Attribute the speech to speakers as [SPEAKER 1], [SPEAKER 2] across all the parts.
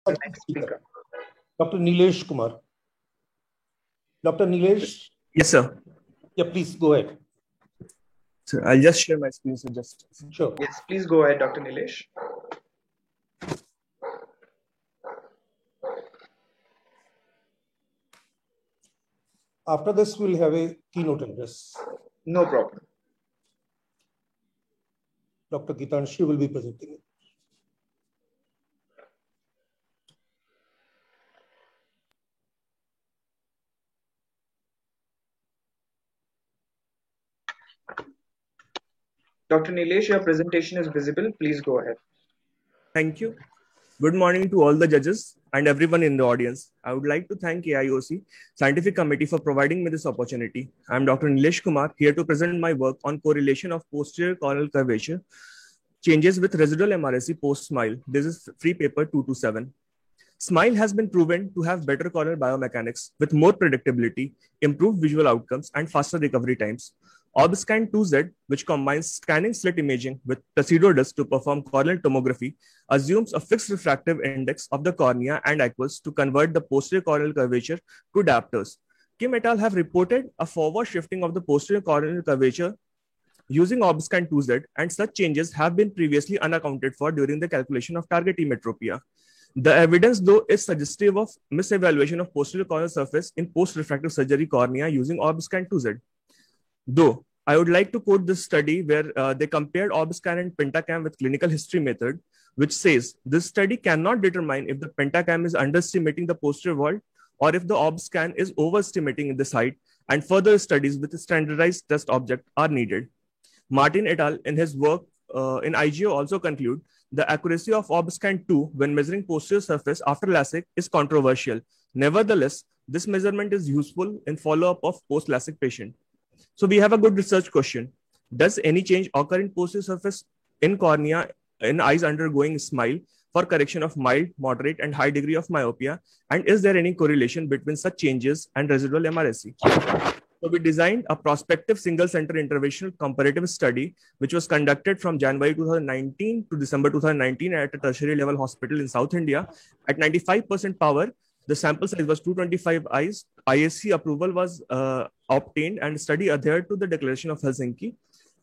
[SPEAKER 1] the next speaker.
[SPEAKER 2] Dr. Nilesh Kumar. Dr. Nilesh?
[SPEAKER 3] Yes, sir.
[SPEAKER 2] Yeah, please go ahead.
[SPEAKER 3] So I'll just share my screen. So just
[SPEAKER 2] sure.
[SPEAKER 1] Yes, please go ahead, Dr. Nilesh.
[SPEAKER 2] After this, we'll have a keynote address.
[SPEAKER 1] No problem.
[SPEAKER 2] Dr. Gitanshri will be presenting it.
[SPEAKER 1] Dr. Nilesh, your presentation is visible. Please go ahead.
[SPEAKER 3] Thank you. Good morning to all the judges and everyone in the audience. I would like to thank AIOC Scientific Committee for providing me this opportunity. I am Dr. Nilesh Kumar, here to present my work on correlation of posterior corneal curvature changes with residual MRSE post-SMILE. This is free paper 227. SMILE has been proven to have better corneal biomechanics with more predictability, improved visual outcomes, and faster recovery times. OrbScan 2Z, which combines scanning slit imaging with Placido disc to perform corneal tomography, assumes a fixed refractive index of the cornea and aqueous to convert the posterior corneal curvature to diopters. Kim et al. Have reported a forward shifting of the posterior corneal curvature using OrbScan 2Z, and such changes have been previously unaccounted for during the calculation of target emetropia. The evidence, though, is suggestive of misevaluation of posterior corneal surface in post-refractive surgery cornea using OrbScan 2Z. Though, I would like to quote this study where they compared OrbScan and Pentacam with clinical history method, which says this study cannot determine if the Pentacam is underestimating the posterior wall or if the OrbScan is overestimating the site, and further studies with a standardized test object are needed. Martin et al. In his work in IGO also conclude the accuracy of OrbScan 2 when measuring posterior surface after LASIK is controversial. Nevertheless, this measurement is useful in follow-up of post-LASIK patient. So we have a good research question. Does any change occur in posterior surface in cornea in eyes undergoing SMILE for correction of mild, moderate, and high degree of myopia? And is there any correlation between such changes and residual MRSE? So we designed a prospective single-center interventional comparative study, which was conducted from January 2019 to December 2019 at a tertiary level hospital in South India. At 95% power, the sample size was 225 eyes. ISC approval was obtained, and study adhered to the Declaration of Helsinki,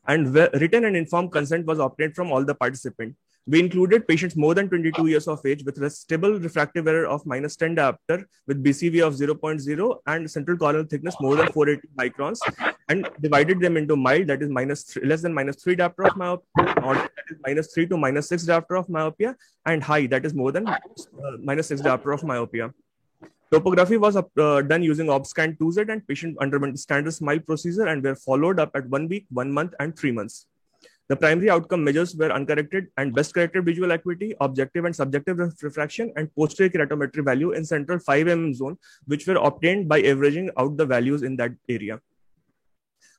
[SPEAKER 3] and written and informed consent was obtained from all the participants. We included patients more than 22 years of age with a stable refractive error of -10 diopter with BCV of 0.0 and central corneal thickness more than 480 microns, and divided them into mild, that is less than -3 diopter of myopia, or that is -3 to -6 diopter of myopia, and high, that is more than -6 diopter of myopia. Topography was done using OrbScan 2Z, and patient underwent standard SMILE procedure and were followed up at 1 week, 1 month, and 3 months. The primary outcome measures were uncorrected and best corrected visual acuity, objective and subjective refraction, and posterior keratometry value in central 5 mm zone, which were obtained by averaging out the values in that area.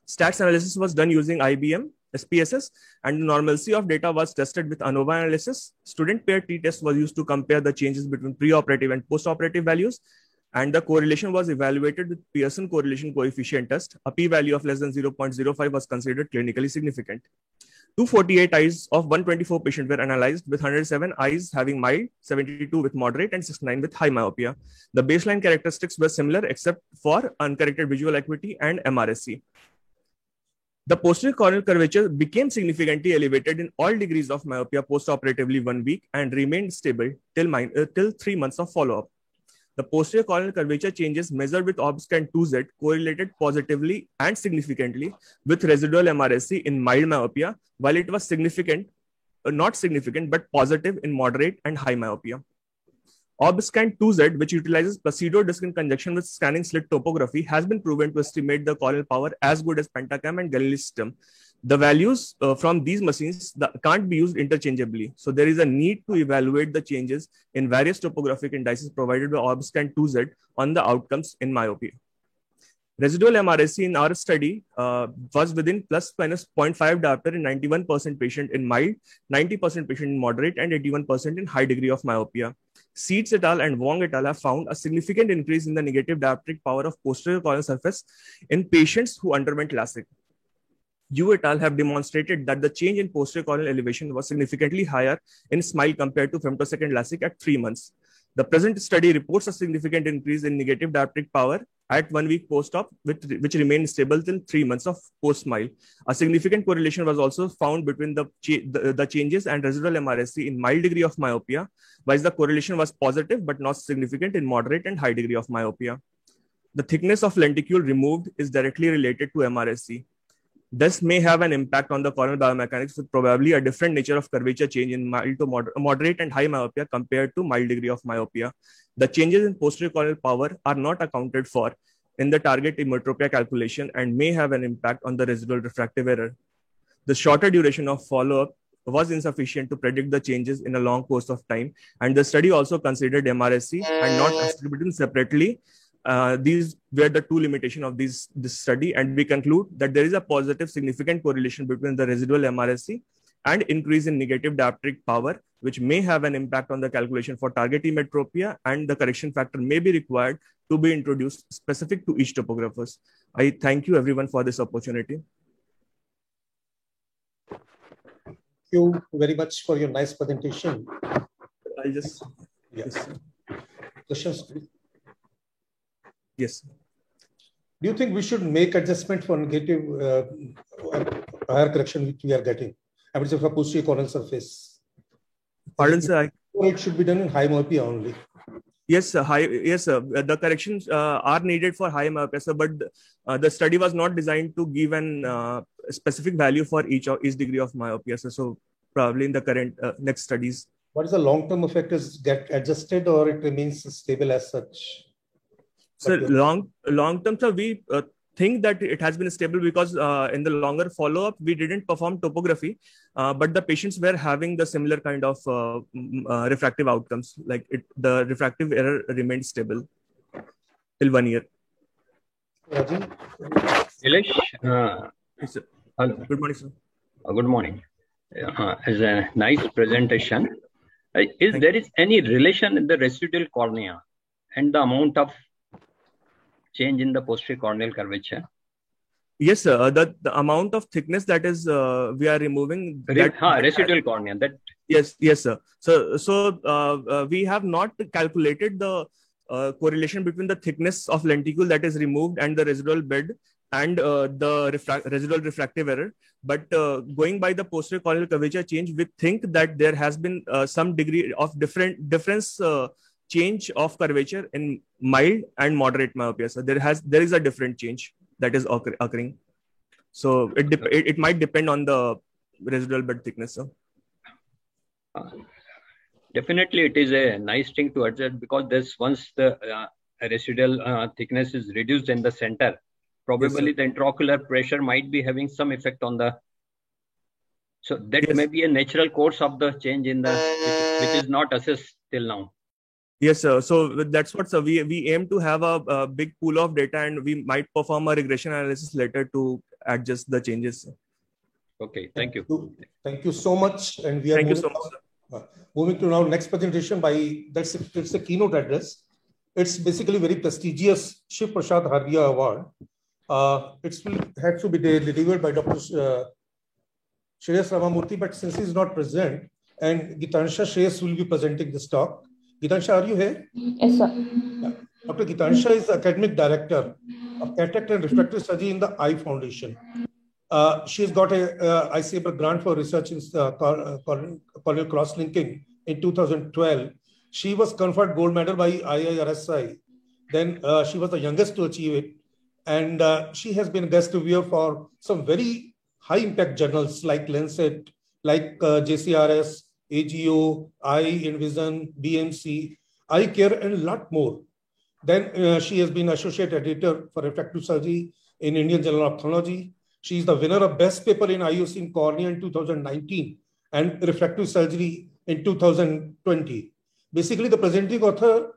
[SPEAKER 3] Stats analysis was done using IBM, SPSS, and the normalcy of data was tested with ANOVA analysis. Student pair t-test was used to compare the changes between preoperative and postoperative values, and the correlation was evaluated with Pearson correlation coefficient test. A p-value of less than 0.05 was considered clinically significant. 248 eyes of 124 patients were analyzed, with 107 eyes having mild, 72 with moderate, and 69 with high myopia. The baseline characteristics were similar except for uncorrected visual acuity and MRSE. The posterior corneal curvature became significantly elevated in all degrees of myopia postoperatively 1 week and remained stable till 3 months of follow-up. The posterior corneal curvature changes measured with OrbScan 2Z correlated positively and significantly with residual MRSE in mild myopia, while it was not significant, but positive in moderate and high myopia. OrbScan 2Z, which utilizes Placido disc in conjunction with scanning slit topography, has been proven to estimate the corneal power as good as Pentacam and Galilei system. The values from these machines can't be used interchangeably. So there is a need to evaluate the changes in various topographic indices provided by OrbScan 2Z on the outcomes in myopia. Residual MRSE in our study was within ±0.5 diopter in 91% patient in mild, 90% patient in moderate, and 81% in high degree of myopia. Seeds et al. And Wong et al. Have found a significant increase in the negative dioptric power of posterior corneal surface in patients who underwent LASIK. Yu et al. Have demonstrated that the change in posterior corneal elevation was significantly higher in SMILE compared to femtosecond LASIK at 3 months. The present study reports a significant increase in negative dioptric power at 1 week post-op, which remained stable till 3 months of post-SMILE. A significant correlation was also found between the changes and residual MRSC in mild degree of myopia, while the correlation was positive but not significant in moderate and high degree of myopia. The thickness of lenticule removed is directly related to MRSC. This may have an impact on the corneal biomechanics with probably a different nature of curvature change in mild to moderate and high myopia compared to mild degree of myopia. The changes in posterior corneal power are not accounted for in the target emmetropia calculation and may have an impact on the residual refractive error. The shorter duration of follow-up was insufficient to predict the changes in a long course of time, and the study also considered MRSC and not distributing separately. These were the two limitations of this study, and we conclude that there is a positive significant correlation between the residual MRSC and increase in negative dioptric power, which may have an impact on the calculation for target emmetropia, and the correction factor may be required to be introduced specific to each topographers. I thank you everyone for this opportunity.
[SPEAKER 2] Thank you very much for your nice presentation.
[SPEAKER 3] I'll just...
[SPEAKER 2] Yes. Questions?
[SPEAKER 3] Yes.
[SPEAKER 2] Do you think we should make adjustment for negative higher correction which we are getting? I would say for posterior corneal surface.
[SPEAKER 3] Pardon, sir.
[SPEAKER 2] Or it should be done in high myopia only.
[SPEAKER 3] Yes, sir. Yes, sir. The corrections are needed for high myopia, sir, but the study was not designed to give an specific value for each degree of myopia, sir. So probably in the current next studies.
[SPEAKER 2] What is the long-term effect? Is get adjusted or it remains stable as such?
[SPEAKER 3] So long term, sir, we think that it has been stable because in the longer follow-up, we didn't perform topography, but the patients were having the similar kind of refractive outcomes. Like the refractive error remained stable till 1 year.
[SPEAKER 4] Nilesh,
[SPEAKER 3] Yes, sir.
[SPEAKER 4] hello.
[SPEAKER 3] Good morning, sir.
[SPEAKER 4] Good morning. As a nice presentation. There is any relation in the residual cornea and the amount of change in the posterior corneal curvature?
[SPEAKER 3] Yes, sir. The amount of thickness that is we are removing.
[SPEAKER 4] Residual cornea. That.
[SPEAKER 3] Yes, sir. So we have not calculated the correlation between the thickness of lenticule that is removed and the residual bed and the residual refractive error. But going by the posterior corneal curvature change, we think that there has been some degree of difference change of curvature in mild and moderate myopia. So there is a different change that is occurring. So it might depend on the residual bed thickness, sir.
[SPEAKER 4] Definitely, it is a nice thing to adjust because once the residual thickness is reduced in the center, probably the intraocular pressure might be having some effect on the. So that may be a natural course of the change in the which is not assessed till now.
[SPEAKER 3] Yes, sir. So that's what, sir. We aim to have a big pool of data, and we might perform a regression analysis later to adjust the changes.
[SPEAKER 4] Okay, thank you.
[SPEAKER 2] Thank you so much. And we are moving to now next presentation it's a keynote address. It's basically very prestigious Shiv Prasad Hardiya Award. It had to be delivered by Dr. Shreyas Ramamurthy, but since he's not present, and Gitansha Shreyas will be presenting this talk. Gitansha, are you here?
[SPEAKER 5] Yes, sir.
[SPEAKER 2] Yeah. Dr. Gitansha is Academic Director of Cataract and Refractive Surgery in the Eye Foundation. She's got a ICAPR grant for research in corneal cross-linking in 2012. She was conferred gold medal by IIRSI. Then she was the youngest to achieve it. And she has been a guest reviewer for some very high-impact journals like Lancet, like JCRS, AGO, Eye Envision, BMC, Eye Care, and a lot more. Then she has been associate editor for refractive surgery in Indian Journal of Ophthalmology. She is the winner of Best Paper in IOC in Cornea in 2019 and refractive surgery in 2020. Basically, the presenting author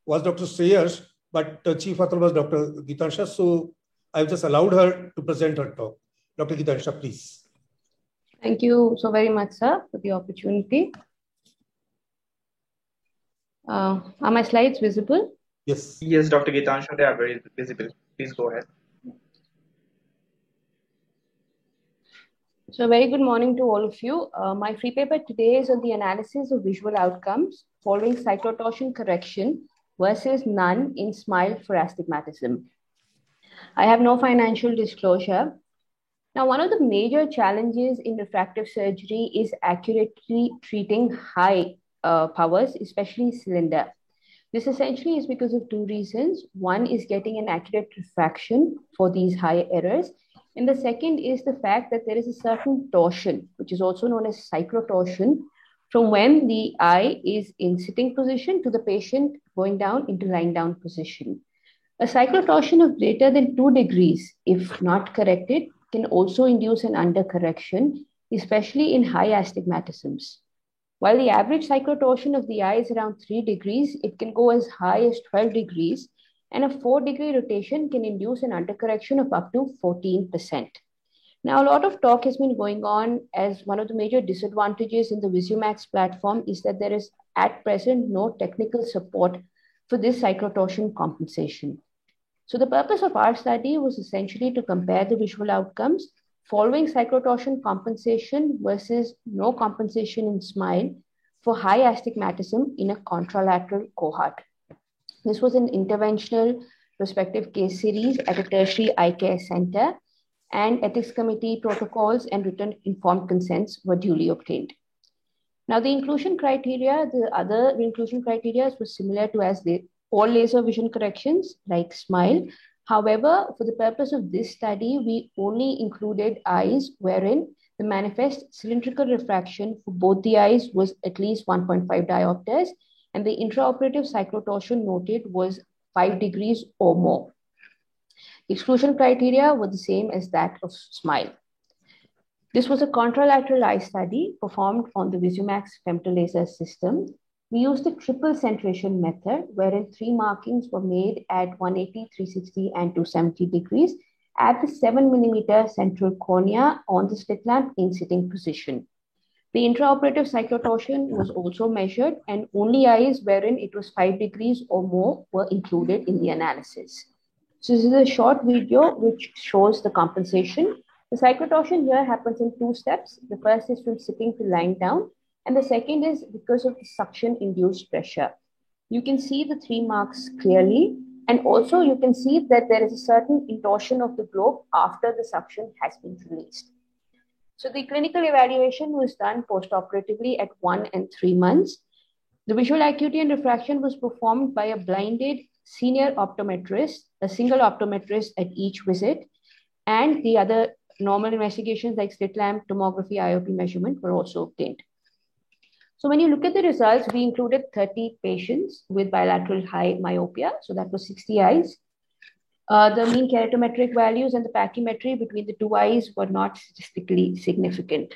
[SPEAKER 2] was Dr. Shreyas, but the chief author was Dr. Gitansha. So I've just allowed her to present her talk. Dr. Gitansha, please.
[SPEAKER 5] Thank you so very much, sir, for the opportunity. Are my slides visible?
[SPEAKER 2] Yes.
[SPEAKER 1] Yes, Dr. Gitansha, they are very visible. Please go ahead.
[SPEAKER 5] So very good morning to all of you. My free paper today is on the analysis of visual outcomes following cyclotorsion correction versus none in SMILE for astigmatism. I have no financial disclosure. Now, one of the major challenges in refractive surgery is accurately treating high powers, especially cylinder. This essentially is because of two reasons. One is getting an accurate refraction for these high errors. And the second is the fact that there is a certain torsion, which is also known as cyclotorsion, from when the eye is in sitting position to the patient going down into lying down position. A cyclotorsion of greater than 2 degrees, if not corrected, can also induce an undercorrection, especially in high astigmatisms. While the average cyclotorsion of the eye is around 3 degrees, it can go as high as 12 degrees, and a 4-degree rotation can induce an undercorrection of up to 14%. Now, a lot of talk has been going on as one of the major disadvantages in the VisuMax platform is that there is at present no technical support for this cyclotorsion compensation. So the purpose of our study was essentially to compare the visual outcomes following cyclotorsion compensation versus no compensation in SMILE for high astigmatism in a contralateral cohort. This was an interventional prospective case series at a tertiary eye care center, and ethics committee protocols and written informed consents were duly obtained. Now, the inclusion criteria, the other inclusion criteria was similar to as all laser vision corrections like SMILE. However, for the purpose of this study, we only included eyes wherein the manifest cylindrical refraction for both the eyes was at least 1.5 diopters, and the intraoperative cyclotorsion noted was 5 degrees or more. Exclusion criteria were the same as that of SMILE. This was a contralateral eye study performed on the VisuMax femtolaser system. We used the triple centration method, wherein 3 markings were made at 180, 360, and 270 degrees at the 7 millimeter central cornea on the slit lamp in sitting position. The intraoperative cyclotorsion was also measured, and only eyes wherein it was 5 degrees or more were included in the analysis. So this is a short video which shows the compensation. The cyclotortion here happens in 2 steps. The first is from sitting to lying down, and the second is because of the suction-induced pressure. You can see the 3 marks clearly, and also you can see that there is a certain intorsion of the globe after the suction has been released. So the clinical evaluation was done post-operatively at 1 and 3 months. The visual acuity and refraction was performed by a blinded senior optometrist, a single optometrist at each visit, and the other normal investigations like slit lamp, tomography, IOP measurement were also obtained. So when you look at the results, we included 30 patients with bilateral high myopia. So that was 60 eyes. The mean keratometric values and the pachymetry between the 2 eyes were not statistically significant.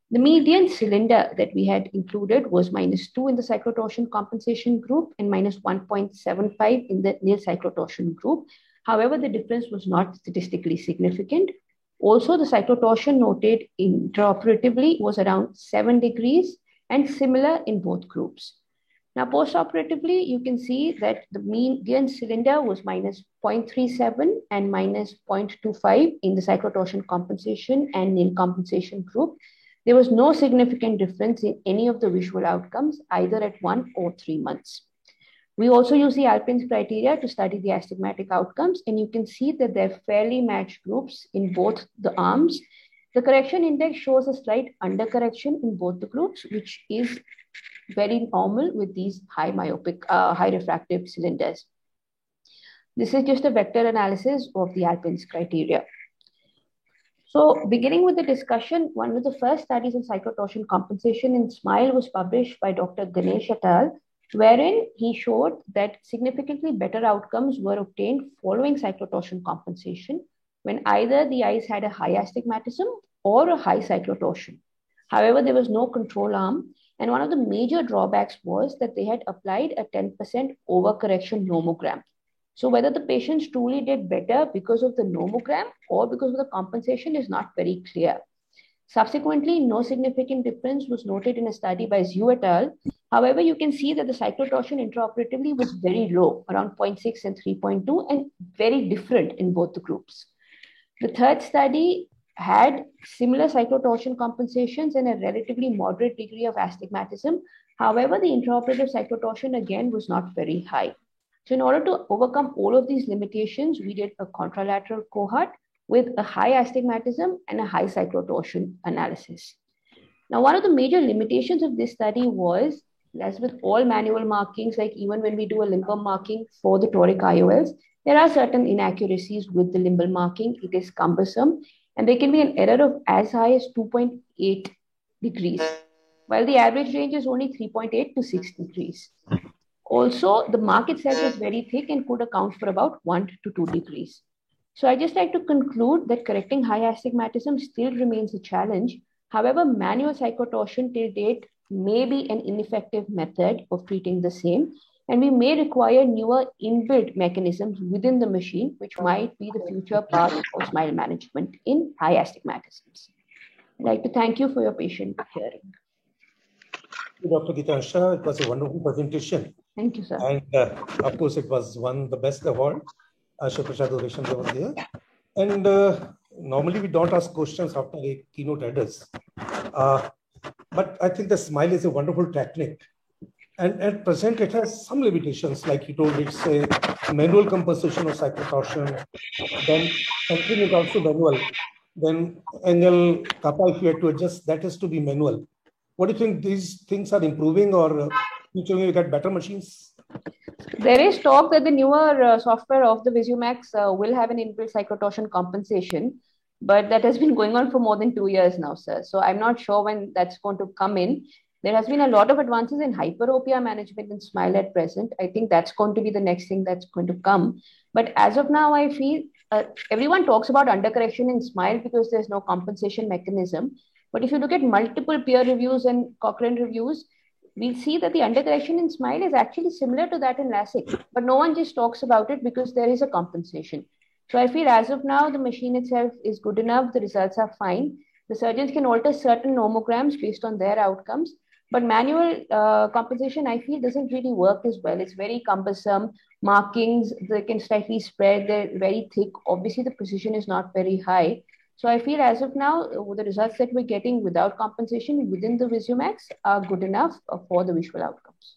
[SPEAKER 5] The median cylinder that we had included was -2 in the cyclotorsion compensation group and -1.75 in the nil cyclotortion group. However, the difference was not statistically significant. Also, the cyclotorsion noted intraoperatively was around 7 degrees and similar in both groups. Now, post-operatively, you can see that the median cylinder was -0.37 and -0.25 in the cyclotorsion compensation and nil compensation group. There was no significant difference in any of the visual outcomes, either at 1 or 3 months. We also use the Alpin's criteria to study the astigmatic outcomes, and you can see that they're fairly matched groups in both the arms. The correction index shows a slight undercorrection in both the groups, which is very normal with these high myopic, high refractive cylinders. This is just a vector analysis of the Alpin's criteria. So beginning with the discussion, one of the first studies on cyclotorsion compensation in SMILE was published by Dr. Ganesh et al., wherein he showed that significantly better outcomes were obtained following cyclotortion compensation when either the eyes had a high astigmatism or a high cyclotortion. However, there was no control arm, and one of the major drawbacks was that they had applied a 10% overcorrection nomogram. So whether the patients truly did better because of the nomogram or because of the compensation is not very clear. Subsequently, no significant difference was noted in a study by Zhu et al. However, you can see that the cyclotortion intraoperatively was very low, around 0.6 and 3.2, and very different in both the groups. The third study had similar cyclotortion compensations and a relatively moderate degree of astigmatism, However, the intraoperative cyclotorsion again was not very high. So in order to overcome all of these limitations, we did a contralateral cohort with a high astigmatism and a high cyclotorsion analysis. Now, one of the major limitations of this study was, as with all manual markings, like even when we do a limbal marking for the toric IOLs, there are certain inaccuracies with the limbal marking. It is cumbersome, and there can be an error of as high as 2.8 degrees, while the average range is only 3.8 to 6 degrees. Also, the mark itself is very thick and could account for about 1 to 2 degrees. So I just like to conclude that correcting high astigmatism still remains a challenge. However, manual cyclotorsion till date may be an ineffective method of treating the same, and we may require newer inbuilt mechanisms within the machine, which might be the future path of smile management in high astigmatisms. I'd like to thank you for your patient hearing.
[SPEAKER 2] Dr. Gitansha, it was a wonderful presentation.
[SPEAKER 5] Thank you, sir.
[SPEAKER 2] And of course, it was won the best award. Shri Prasad Oration was there. And normally we don't ask questions after a keynote address. But I think the smile is a wonderful technique. And at present, it has some limitations, like you told, it's a manual composition of cyclotorsion. Then something is also manual. Then angle kappa, if you have to adjust, that has to be manual. What do you think, these things are improving, or future we get better machines?
[SPEAKER 5] There is talk that the newer software of the VisuMax will have an inbuilt cyclotorsion compensation, but that has been going on for more than 2 years now, sir. So I'm not sure when that's going to come in. There has been a lot of advances in hyperopia management in smile at present. I think that's going to be the next thing that's going to come. But as of now, I feel everyone talks about undercorrection in smile because there's no compensation mechanism. But if you look at multiple peer reviews and Cochrane reviews, we'll see that the undercorrection in smile is actually similar to that in LASIK, but no one just talks about it because there is a compensation. So I feel as of now, the machine itself is good enough. The results are fine. The surgeons can alter certain nomograms based on their outcomes, but manual compensation, I feel, doesn't really work as well. It's very cumbersome. Markings, they can slightly spread. They're very thick. Obviously, the precision is not very high. So I feel as of now, the results that we're getting without compensation within the VisuMax are good enough for the visual outcomes.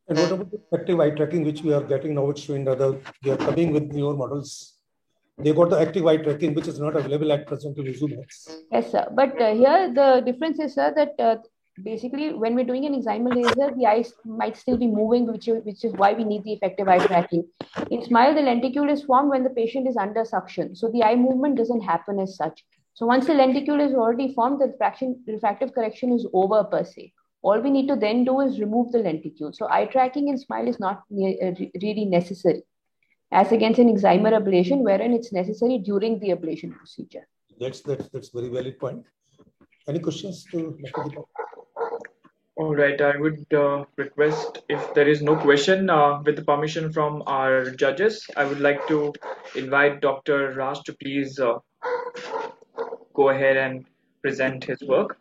[SPEAKER 2] And what about the active eye tracking, which we are getting now? It's showing that they are coming with newer models. They got the active eye tracking, which is not available at present in VisuMax.
[SPEAKER 5] Yes, sir. But here the difference is, sir, that basically when we're doing an excimer laser, the eyes might still be moving, which is why we need the effective eye tracking. In smile, the lenticule is formed when the patient is under suction. So the eye movement doesn't happen as such. So once the lenticule is already formed, the refractive correction is over per se. All we need to then do is remove the lenticule. So eye tracking in smile is not really necessary, as against an excimer ablation, wherein it's necessary during the ablation procedure.
[SPEAKER 2] That's very valid point. Any questions to Dr. Deepak?
[SPEAKER 1] All right, I would request, if there is no question, with the permission from our judges, I would like to invite Dr. Raj to please go ahead and present his work.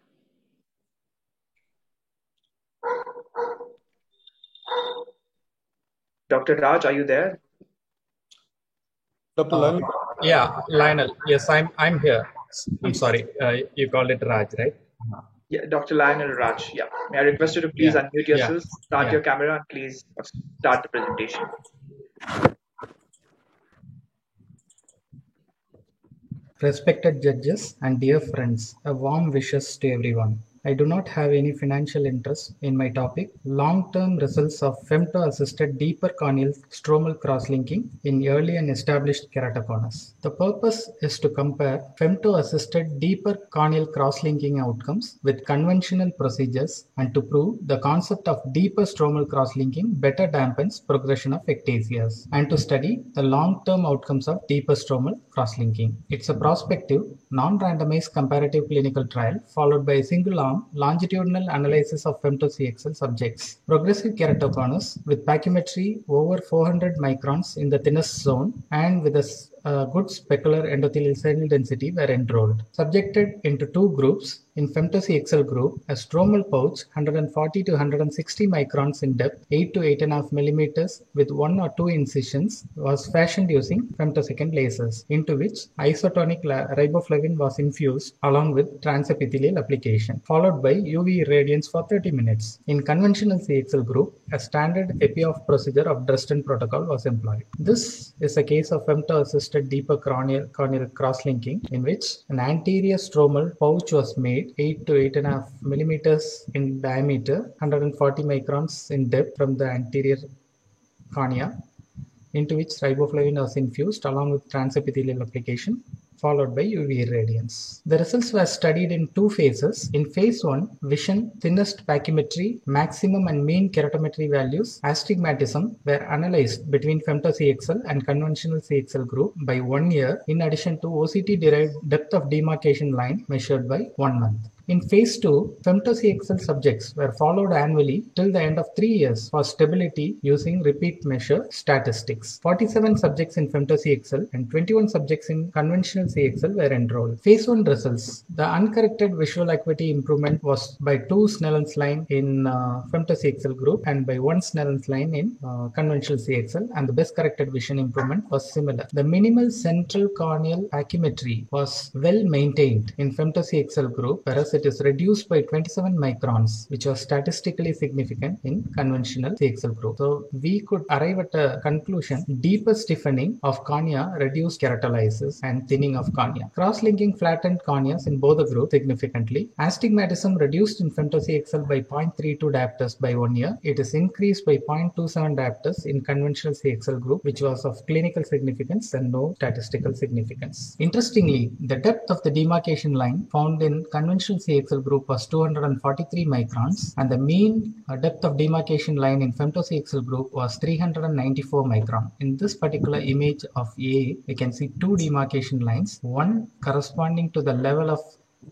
[SPEAKER 1] Dr. Raj, are you there?
[SPEAKER 2] Dr. Lionel?
[SPEAKER 6] Yeah, Lionel. Yes, I'm here. I'm sorry. You called it Raj, right?
[SPEAKER 1] Yeah, Dr. Lionel Raj. Yeah. May I request you to please unmute yourself, start your camera, and please start the presentation.
[SPEAKER 6] Respected judges and dear friends, a warm wishes to everyone. I do not have any financial interest in my topic, long-term results of femto-assisted deeper corneal stromal cross-linking in early and established keratoconus. The purpose is to compare femto-assisted deeper corneal cross-linking outcomes with conventional procedures and to prove the concept of deeper stromal cross-linking better dampens progression of ectasias and to study the long-term outcomes of deeper stromal cross-linking. It's a prospective, non-randomized comparative clinical trial followed by a single-arm longitudinal analysis of femto-CXL subjects. Progressive keratoconus with pachymetry over 400 microns in the thinnest zone and with a good specular endothelial cell density were enrolled. Subjected into two groups. In femtocXL group, a stromal pouch 140 to 160 microns in depth, 8 to 8.5 millimeters with 1 or 2 incisions was fashioned using femtosecond lasers, into which isotonic riboflavin was infused along with transepithelial application, followed by UV irradiance for 30 minutes. In conventional CXL group, a standard epi-off procedure of Dresden protocol was employed. This is a case of femto-assisted deeper corneal cross-linking, in which an anterior stromal pouch was made 8 to 8.5 millimeters in diameter, 140 microns in depth from the anterior cornea, into which riboflavin was infused along with transepithelial application, followed by UV irradiance. The results were studied in two phases. In phase 1, vision, thinnest pachymetry, maximum and mean keratometry values, astigmatism were analyzed between femto-CXL and conventional CXL group by 1 year, in addition to OCT-derived depth of demarcation line measured by 1 month. In phase 2, femto-CXL subjects were followed annually till the end of 3 years for stability using repeat measure statistics. 47 subjects in femto-CXL and 21 subjects in conventional CXL were enrolled. Phase 1 results. The uncorrected visual acuity improvement was by 2 Snellen's line in femto-CXL group and by 1 Snellen's line in conventional CXL, and the best corrected vision improvement was similar. The minimal central corneal pachymetry was well maintained in femto-CXL group, whereas it is reduced by 27 microns, which was statistically significant in conventional CXL group. So we could arrive at a conclusion: deeper stiffening of cornea reduced keratolysis and thinning of cornea. Cross-linking flattened corneas in both the groups significantly. Astigmatism reduced in femto-CXL by 0.32 diopters by 1 year. It is increased by 0.27 diopters in conventional CXL group, which was of clinical significance and no statistical significance. Interestingly, the depth of the demarcation line found in conventional CXL group was 243 microns, and the mean depth of demarcation line in femto-CXL group was 394 micron. In this particular image of A, we can see two demarcation lines, one corresponding to the level of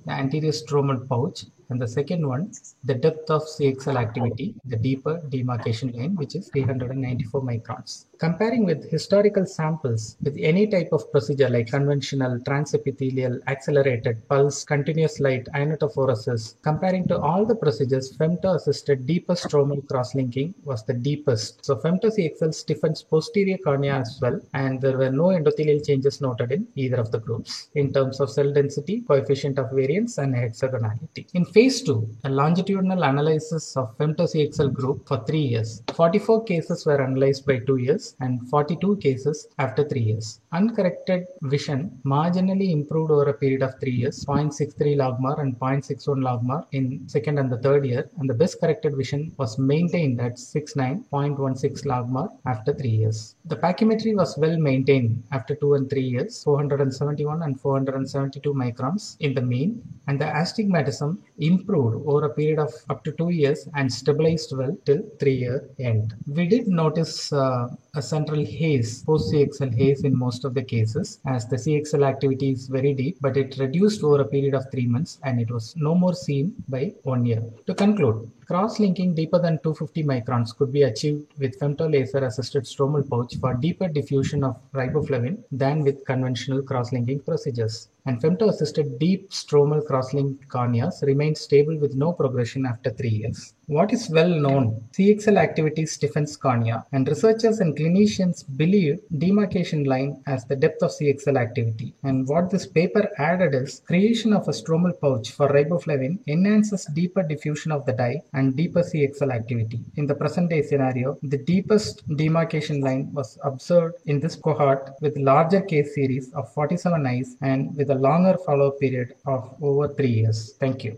[SPEAKER 6] the anterior stromal pouch, and the second one, the depth of CXL activity, the deeper demarcation line, which is 394 microns. Comparing with historical samples with any type of procedure like conventional, transepithelial, accelerated, pulse, continuous light, ionotophoresis, comparing to all the procedures, femto-assisted deeper stromal cross-linking was the deepest. So femto-CXL stiffens posterior cornea as well, and there were no endothelial changes noted in either of the groups in terms of cell density, coefficient of variance, and hexagonality. In phase 2, a longitudinal analysis of femto-CXL group for 3 years. 44 cases were analyzed by 2 years and 42 cases after 3 years. Uncorrected vision marginally improved over a period of 3 years, 0.63 logmar and 0.61 logmar in second and the third year, and the best corrected vision was maintained at 69.16 logmar after 3 years. The pachymetry was well maintained after 2 and 3 years, 471 and 472 microns in the mean, and the astigmatism improved over a period of up to 2 years and stabilized well till 3-year end. We did notice a central haze, post-CXL haze in most of the cases, as the CXL activity is very deep, but it reduced over a period of 3 months and it was no more seen by 1 year. To conclude, cross-linking deeper than 250 microns could be achieved with femtolaser-assisted stromal pouch for deeper diffusion of riboflavin than with conventional cross-linking procedures. And femto-assisted deep stromal cross-linked corneas remain stable with no progression after 3 years. What is well known? CXL activity stiffens cornea, and researchers and clinicians believe demarcation line as the depth of CXL activity. And what this paper added is creation of a stromal pouch for riboflavin enhances deeper diffusion of the dye and deeper CXL activity. In the present day scenario, the deepest demarcation line was observed in this cohort with larger case series of 47 eyes and with a longer follow-up period of over 3 years. Thank you.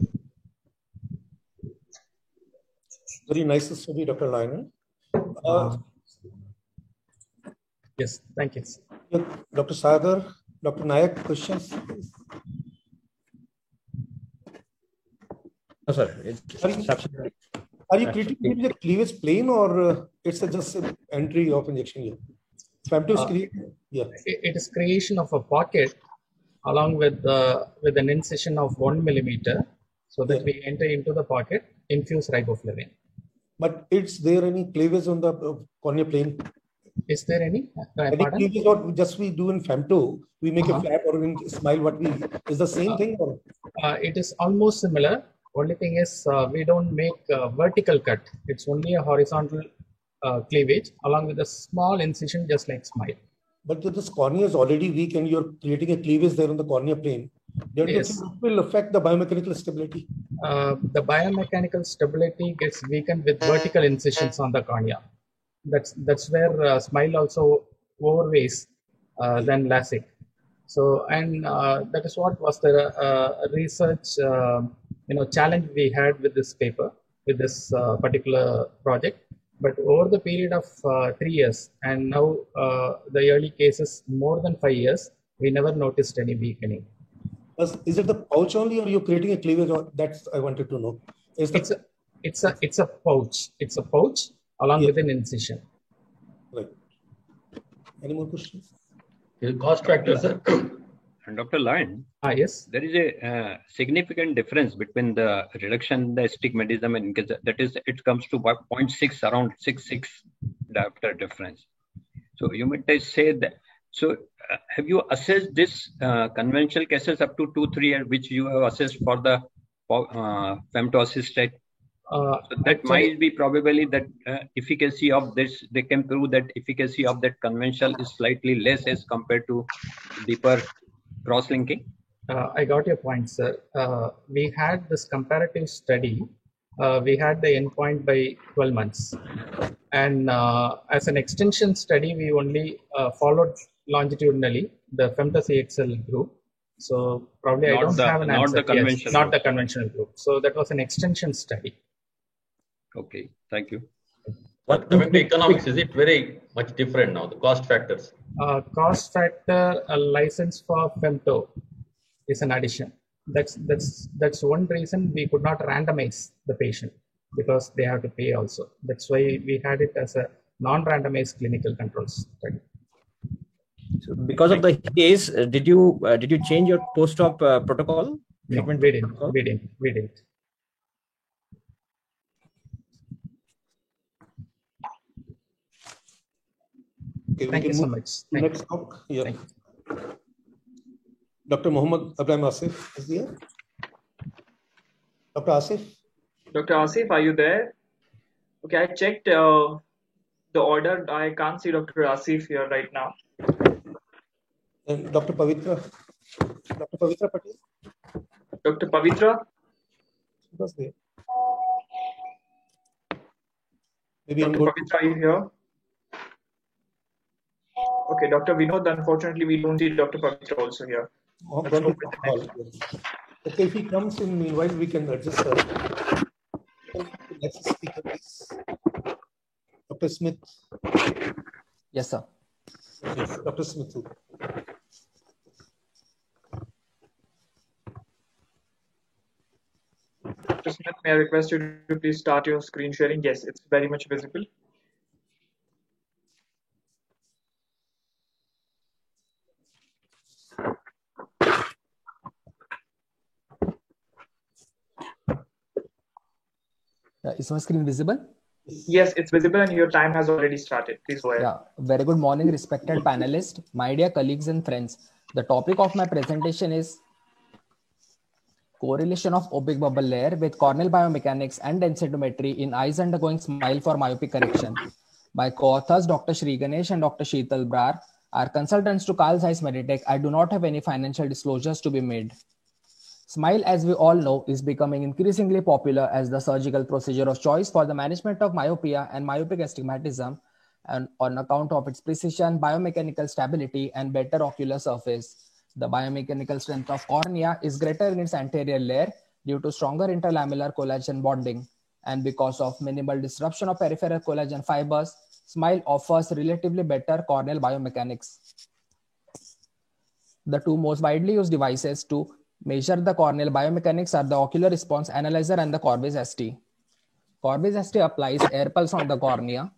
[SPEAKER 2] Very nice study, Dr. Lionel.
[SPEAKER 6] Yes, thank you.
[SPEAKER 2] Dr. Sagar, Dr. Nayak, questions?
[SPEAKER 7] No, sir. It's absolutely.
[SPEAKER 2] Are you treating with the cleavage plane or it's just an entry of injection here?
[SPEAKER 6] It is creation of a pocket along with an incision of 1 millimeter, so that we enter into the pocket, infuse riboflavin.
[SPEAKER 2] But is there any cleavage on the cornea plane?
[SPEAKER 6] Is there any?
[SPEAKER 2] I think
[SPEAKER 6] Pardon?
[SPEAKER 2] is what just we do in femto. We make a flap, or in smile. What we is the same thing, or
[SPEAKER 6] It is almost similar. Only thing is we don't make a vertical cut. It's only a horizontal cleavage along with a small incision, just like smile.
[SPEAKER 2] but if this cornea is already weak and you're creating a cleavage there on the cornea plane, don't you think it will affect the biomechanical stability?
[SPEAKER 6] The biomechanical stability gets weakened with vertical incisions on the cornea. That's where smile also overweighs than LASIK. So, and that is what was the research challenge we had with this paper, with this particular project. But over the period of 3 years, and now the early cases more than 5 years, we never noticed any weakening.
[SPEAKER 2] Is it the pouch only, or you're creating a cleavage? Or that's I wanted to know.
[SPEAKER 6] It's a pouch. It's a pouch along with an incision.
[SPEAKER 2] Right. Any more questions?
[SPEAKER 7] Cost factor, sir.
[SPEAKER 4] And Dr. Lyon,
[SPEAKER 6] yes.
[SPEAKER 4] There is a significant difference between the reduction in the astigmatism and that is, it comes to 0.6, around 6.6 diopter difference. So you might say that. So have you assessed this conventional cases up to 2-3 years, which you have assessed for the femto-assisted? So that might be probably that efficacy of this, they can prove that efficacy of that conventional is slightly less as compared to deeper cross-linking.
[SPEAKER 6] I got your point, sir. We had this comparative study. We had the endpoint by 12 months. And as an extension study, we only followed longitudinally the femto-CXL group. So probably I don't have an answer.
[SPEAKER 4] Not the conventional.
[SPEAKER 6] Yes, not the conventional group. So that was an extension study.
[SPEAKER 4] Okay, thank you.
[SPEAKER 7] What coming to economics, is it very much different now, the cost factors?
[SPEAKER 6] Cost factor, a license for femto is an addition. That's one reason we could not randomize the patient, because they have to pay also. That's why we had it as a non-randomized clinical controls study.
[SPEAKER 8] So because of the case, did you change your post-op protocol?
[SPEAKER 6] No, we didn't.
[SPEAKER 2] Okay,
[SPEAKER 6] Thank you so much.
[SPEAKER 2] Next talk. Yeah. Dr. Mohammed Ibrahim Asif is here. Dr. Asif?
[SPEAKER 1] Dr. Asif, are you there? Okay, I checked the order. I can't see Dr. Asif here right now.
[SPEAKER 2] And Dr. Pavitra? Dr. Pavitra Patel?
[SPEAKER 1] Dr. Pavitra?
[SPEAKER 2] Was there? Maybe
[SPEAKER 1] Dr. Pavitra, are you here? Okay, Dr. Vinod, unfortunately, we don't see Dr. Pavitra also here.
[SPEAKER 2] Okay, if he comes in, meanwhile, we can adjust her. Next speaker, please. Dr. Smith.
[SPEAKER 9] Yes, sir.
[SPEAKER 2] Yes, Dr. Smith.
[SPEAKER 1] Dr. Smith, may I request you to please start your screen sharing? Yes, it's very much visible.
[SPEAKER 9] Is my screen visible?
[SPEAKER 1] Yes, it's visible and your time has already started. Please go ahead.
[SPEAKER 9] Yeah. Very good morning, respected panelists, my dear colleagues and friends. The topic of my presentation is correlation of opaque bubble layer with corneal biomechanics and densitometry in eyes undergoing SMILE for myopic correction. My co-authors, Dr. Sri Ganesh and Dr. Sheetal Brar, are consultants to Carl Zeiss Meditech. I do not have any financial disclosures to be made. SMILE, as we all know, is becoming increasingly popular as the surgical procedure of choice for the management of myopia and myopic astigmatism, and on account of its precision, biomechanical stability, and better ocular surface. The biomechanical strength of cornea is greater in its anterior layer due to stronger interlamellar collagen bonding, and because of minimal disruption of peripheral collagen fibers, SMILE offers relatively better corneal biomechanics. The two most widely used devices to measure the corneal biomechanics are the ocular response analyzer and the Corbis ST. Corbis ST applies air pulse on the cornea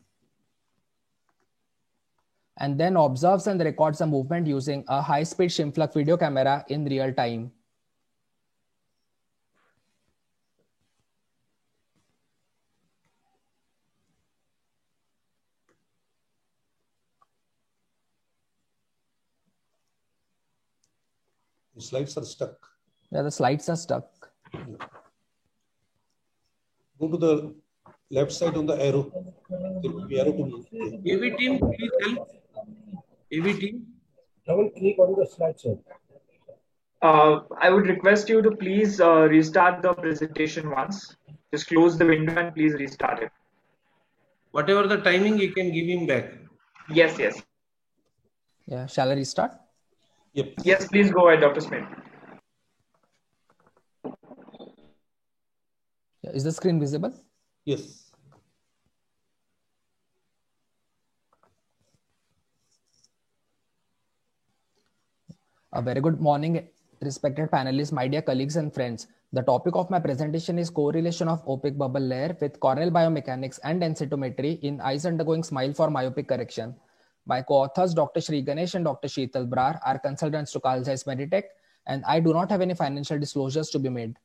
[SPEAKER 9] and then observes and records the movement using a high-speed Scheimpflug video camera in real time.
[SPEAKER 2] Slides are stuck.
[SPEAKER 9] Yeah, the slides are stuck.
[SPEAKER 2] Go to the left side on the arrow. There will be arrow to move.
[SPEAKER 10] AV team, please help. AV team.
[SPEAKER 2] Double click on the slideshow.
[SPEAKER 1] I would request you to please restart the presentation once. Just close the window and please restart it.
[SPEAKER 10] Whatever the timing, you can give him back.
[SPEAKER 1] Yes, yes.
[SPEAKER 9] Yeah, shall I restart?
[SPEAKER 2] Yep.
[SPEAKER 1] Yes, please go ahead, Dr. Smith.
[SPEAKER 9] Yeah, is the screen visible?
[SPEAKER 2] Yes.
[SPEAKER 9] A very good morning, respected panelists, my dear colleagues and friends. The topic of my presentation is correlation of opaque bubble layer with corneal biomechanics and densitometry in eyes undergoing SMILE for myopic correction. My co-authors, Dr. Sri Ganesh and Dr. Sheetal Brar, are consultants to Carl Zeiss Meditech, and I do not have any financial disclosures to be made.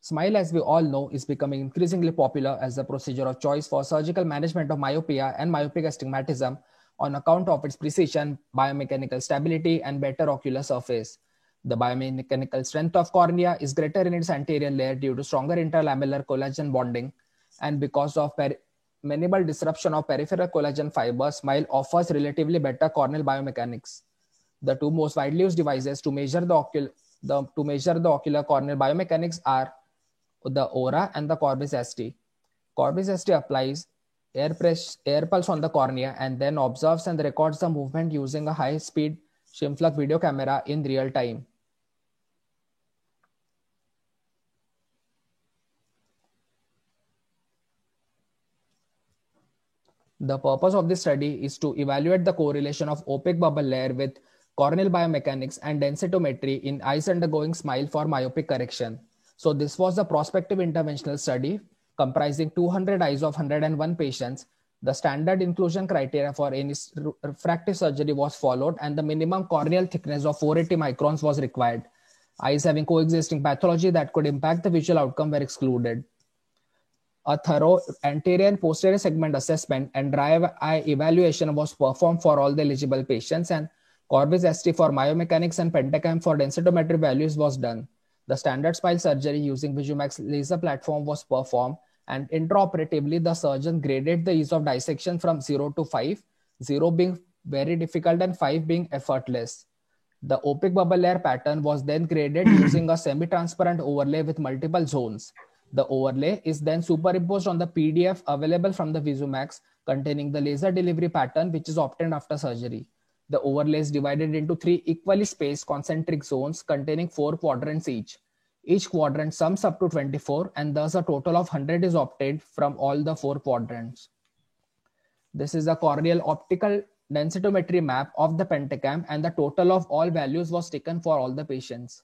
[SPEAKER 9] SMILE, as we all know, is becoming increasingly popular as the procedure of choice for surgical management of myopia and myopic astigmatism on account of its precision, biomechanical stability, and better ocular surface. The biomechanical strength of cornea is greater in its anterior layer due to stronger interlamellar collagen bonding, and because of minimal disruption of peripheral collagen fibers, SMILE offers relatively better corneal biomechanics. The two most widely used devices to measure the ocular corneal biomechanics are the ORA and the Corbis ST. Corbis ST applies air pulse on the cornea and then observes and records the movement using a high-speed Scheimpflug video camera in real time. The purpose of this study is to evaluate the correlation of opaque bubble layer with corneal biomechanics and densitometry in eyes undergoing SMILE for myopic correction. So this was a prospective interventional study comprising 200 eyes of 101 patients. The standard inclusion criteria for any refractive surgery was followed, and the minimum corneal thickness of 480 microns was required. Eyes having coexisting pathology that could impact the visual outcome were excluded. A thorough anterior and posterior segment assessment and dry eye evaluation was performed for all the eligible patients, and Corbis ST for myomechanics and Pentacam for densitometry values was done. The standard SMILE surgery using Visumax laser platform was performed, and intraoperatively the surgeon graded the ease of dissection from 0 to 5, 0 being very difficult and 5 being effortless. The opaque bubble layer pattern was then graded using a semi-transparent overlay with multiple zones. The overlay is then superimposed on the PDF available from the Visumax containing the laser delivery pattern which is obtained after surgery. The overlay is divided into 3 equally spaced concentric zones containing 4 quadrants each. Each quadrant sums up to 24, and thus a total of 100 is obtained from all the 4 quadrants. This is a corneal optical densitometry map of the Pentacam, and the total of all values was taken for all the patients.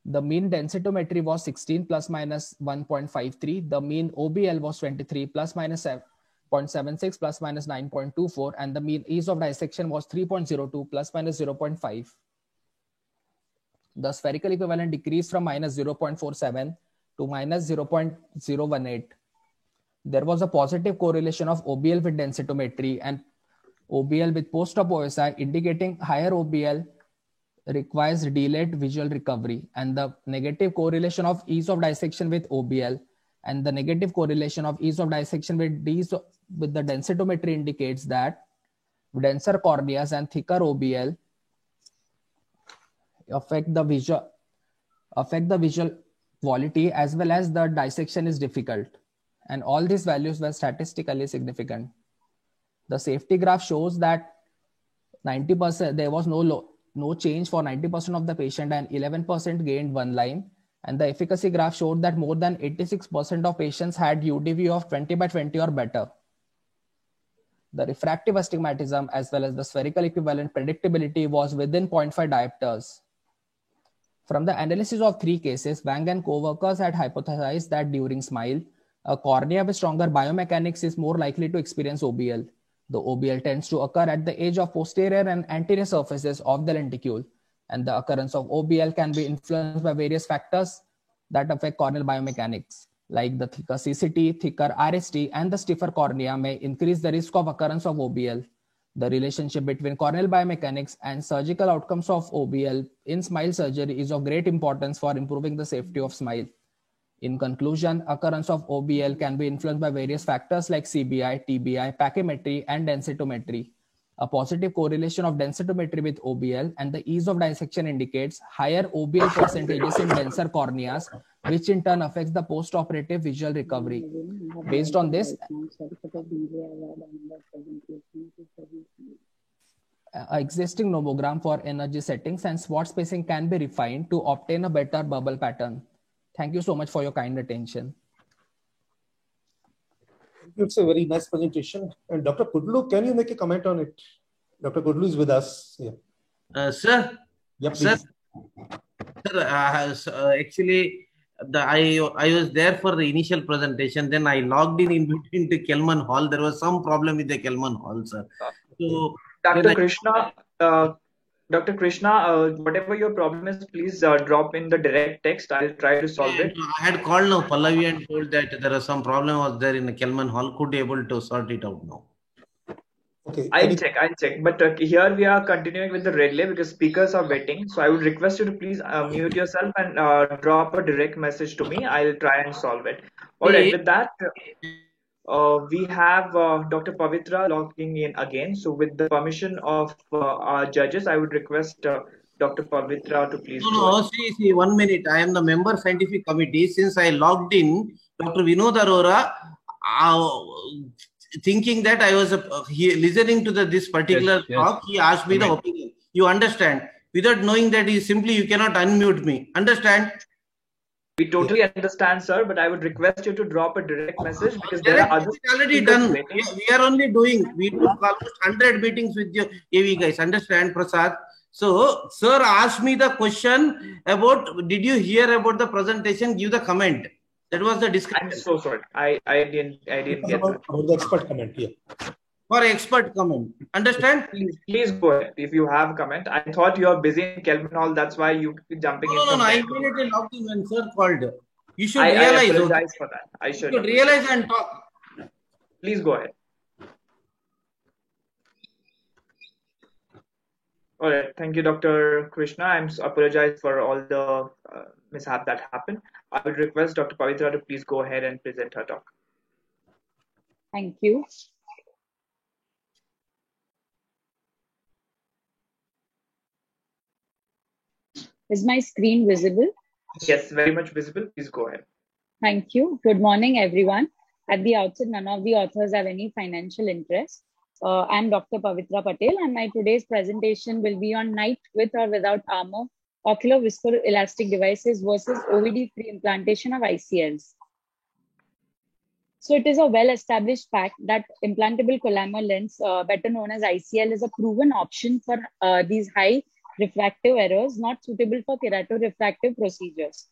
[SPEAKER 9] The mean densitometry was 16 plus minus 1.53. The mean OBL was 23 plus minus 0.76 plus minus 9.24, and the mean ease of dissection was 3.02 plus minus 0.5. The spherical equivalent decreased from minus 0.47 to minus 0.018. There was a positive correlation of OBL with densitometry and OBL with post-op OSI, indicating higher OBL requires delayed visual recovery, and the negative correlation of ease of dissection with OBL and the negative correlation of ease of dissection with the densitometry indicates that denser corneas and thicker OBL affect the visual quality as well as the dissection is difficult, and all these values were statistically significant. The safety graph shows that 90% there was no change for 90% of the patient and 11% gained 1 line, and the efficacy graph showed that more than 86% of patients had UDV of 20 by 20 or better. The refractive astigmatism as well as the spherical equivalent predictability was within 0.5 diopters. From the analysis of 3 cases, Wang and co-workers had hypothesized that during SMILE, a cornea with stronger biomechanics is more likely to experience OBL. The OBL tends to occur at the edge of posterior and anterior surfaces of the lenticule, and the occurrence of OBL can be influenced by various factors that affect corneal biomechanics, like the thicker CCT, thicker RST, and the stiffer cornea may increase the risk of occurrence of OBL. The relationship between corneal biomechanics and surgical outcomes of OBL in smile surgery is of great importance for improving the safety of smile. In conclusion, occurrence of OBL can be influenced by various factors like CBI, TBI, pachymetry, and densitometry. A positive correlation of densitometry with OBL and the ease of dissection indicates higher OBL percentages in denser corneas, which in turn affects the post-operative visual recovery. Based on this, existing nomogram for energy settings and spot spacing can be refined to obtain a better bubble pattern. Thank you so much for your kind attention.
[SPEAKER 2] It's a very nice presentation. And Dr. Kudlu, can you make a comment on it? Dr. Kudlu is with us. Yeah.
[SPEAKER 10] Sir?
[SPEAKER 2] Yeah,
[SPEAKER 10] sir? Sir, actually, I was there for the initial presentation. Then I logged in between to Kelman Hall. There was some problem with the Kelman Hall, sir. So,
[SPEAKER 1] Dr. Krishna, whatever your problem is, please drop in the direct text. I'll try to solve it.
[SPEAKER 10] I had called now Pallavi and told that there was some problem was there in the Kelman Hall. Could be able to sort it out now.
[SPEAKER 2] Okay.
[SPEAKER 1] I'll check. But here we are continuing with the relay because speakers are waiting. So I would request you to please mute yourself and drop a direct message to me. I'll try and solve it. All right. With that, we have Dr. Pavitra logging in again. So with the permission of our judges, I would request Dr. Pavitra to please.
[SPEAKER 10] No, see, 1 minute. I am the member scientific committee. Since I logged in, Dr. Vinod Arora, thinking that I was listening to this particular talk, he asked me the opinion. You understand? Without knowing that you cannot unmute me. Understand?
[SPEAKER 1] We totally understand, sir, but I would request you to drop a direct message because there are others
[SPEAKER 10] already done. We are only doing. We took almost 100 meetings with your AV guys. Understand, Prasad? So, sir asked me the question about, did you hear about the presentation? Give the comment. That was the discussion.
[SPEAKER 1] I'm so sorry. I didn't get that.
[SPEAKER 2] About the expert comment, yeah.
[SPEAKER 10] For expert comment. Understand?
[SPEAKER 1] Please go ahead. If you have comment. I thought you are busy in Kelman Hall. That's why you jumping in.
[SPEAKER 10] No. I immediately logged in when sir called. You should
[SPEAKER 1] realize. I apologize for that. I should
[SPEAKER 10] realize and talk.
[SPEAKER 1] Please go ahead. All right. Thank you, Dr. Krishna. I apologize for all the mishap that happened. I would request Dr. Pavitra to please go ahead and present her talk.
[SPEAKER 11] Thank you. Is my screen visible?
[SPEAKER 1] Yes, very much visible. Please go ahead.
[SPEAKER 11] Thank you. Good morning, everyone. At the outset, none of the authors have any financial interest. I'm Dr. Pavitra Patel, and my today's presentation will be on night with or without armor, ocular viscoelastic devices versus OVD-free implantation of ICLs. So it is a well-established fact that implantable collamer lens, better known as ICL, is a proven option for these high refractive errors not suitable for keratorefractive procedures.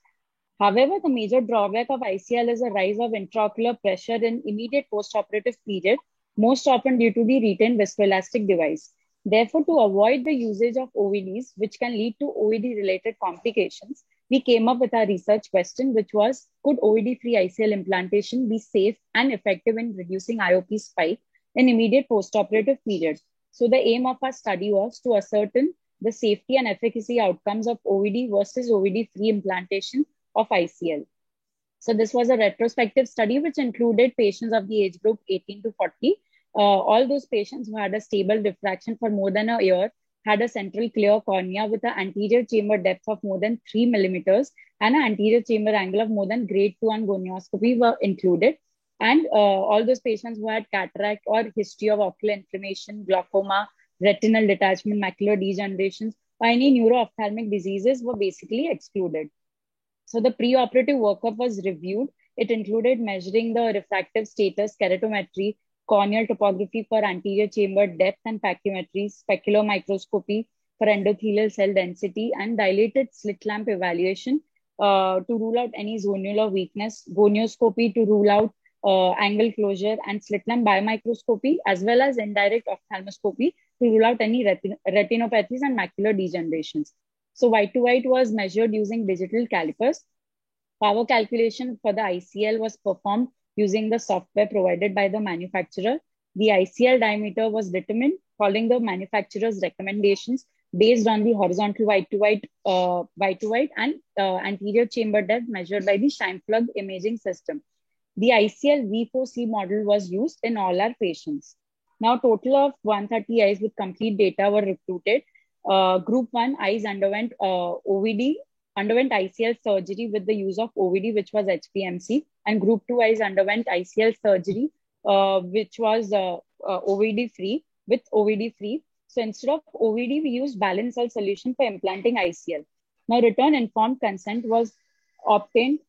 [SPEAKER 11] However, the major drawback of ICL is a rise of intraocular pressure in immediate postoperative period, most often due to the retained viscoelastic device. Therefore, to avoid the usage of OVDs, which can lead to OVD-related complications, we came up with our research question, which was, could OVD-free ICL implantation be safe and effective in reducing IOP spike in immediate postoperative period? So the aim of our study was to ascertain the safety and efficacy outcomes of OVD versus OVD-free implantation of ICL. So this was a retrospective study which included patients of the age group 18 to 40. All those patients who had a stable diffraction for more than a year had a central clear cornea with an anterior chamber depth of more than 3 millimeters and an anterior chamber angle of more than grade 2 on gonioscopy were included. And all those patients who had cataract or history of ocular inflammation, glaucoma, retinal detachment, macular degeneration, or any neuro-ophthalmic diseases were basically excluded. So the preoperative workup was reviewed. It included measuring the refractive status, keratometry, corneal topography for anterior chamber depth and pachymetry, specular microscopy for endothelial cell density, and dilated slit lamp evaluation to rule out any zonular weakness, gonioscopy to rule out angle closure, and slit lamp biomicroscopy, as well as indirect ophthalmoscopy to rule out any retinopathies and macular degenerations. So white to white was measured using digital calipers. Power calculation for the ICL was performed using the software provided by the manufacturer. The ICL diameter was determined following the manufacturer's recommendations based on the horizontal white-to-white and anterior chamber depth measured by the Scheimpflug imaging system. The ICL V4C model was used in all our patients. Now, total of 130 eyes with complete data were recruited. Group 1 eyes underwent ICL surgery with the use of OVD, which was HPMC, and Group 2 eyes underwent ICL surgery, which was OVD free with OVD free. So instead of OVD, we used balanced cell solution for implanting ICL. Now, return informed consent was obtained.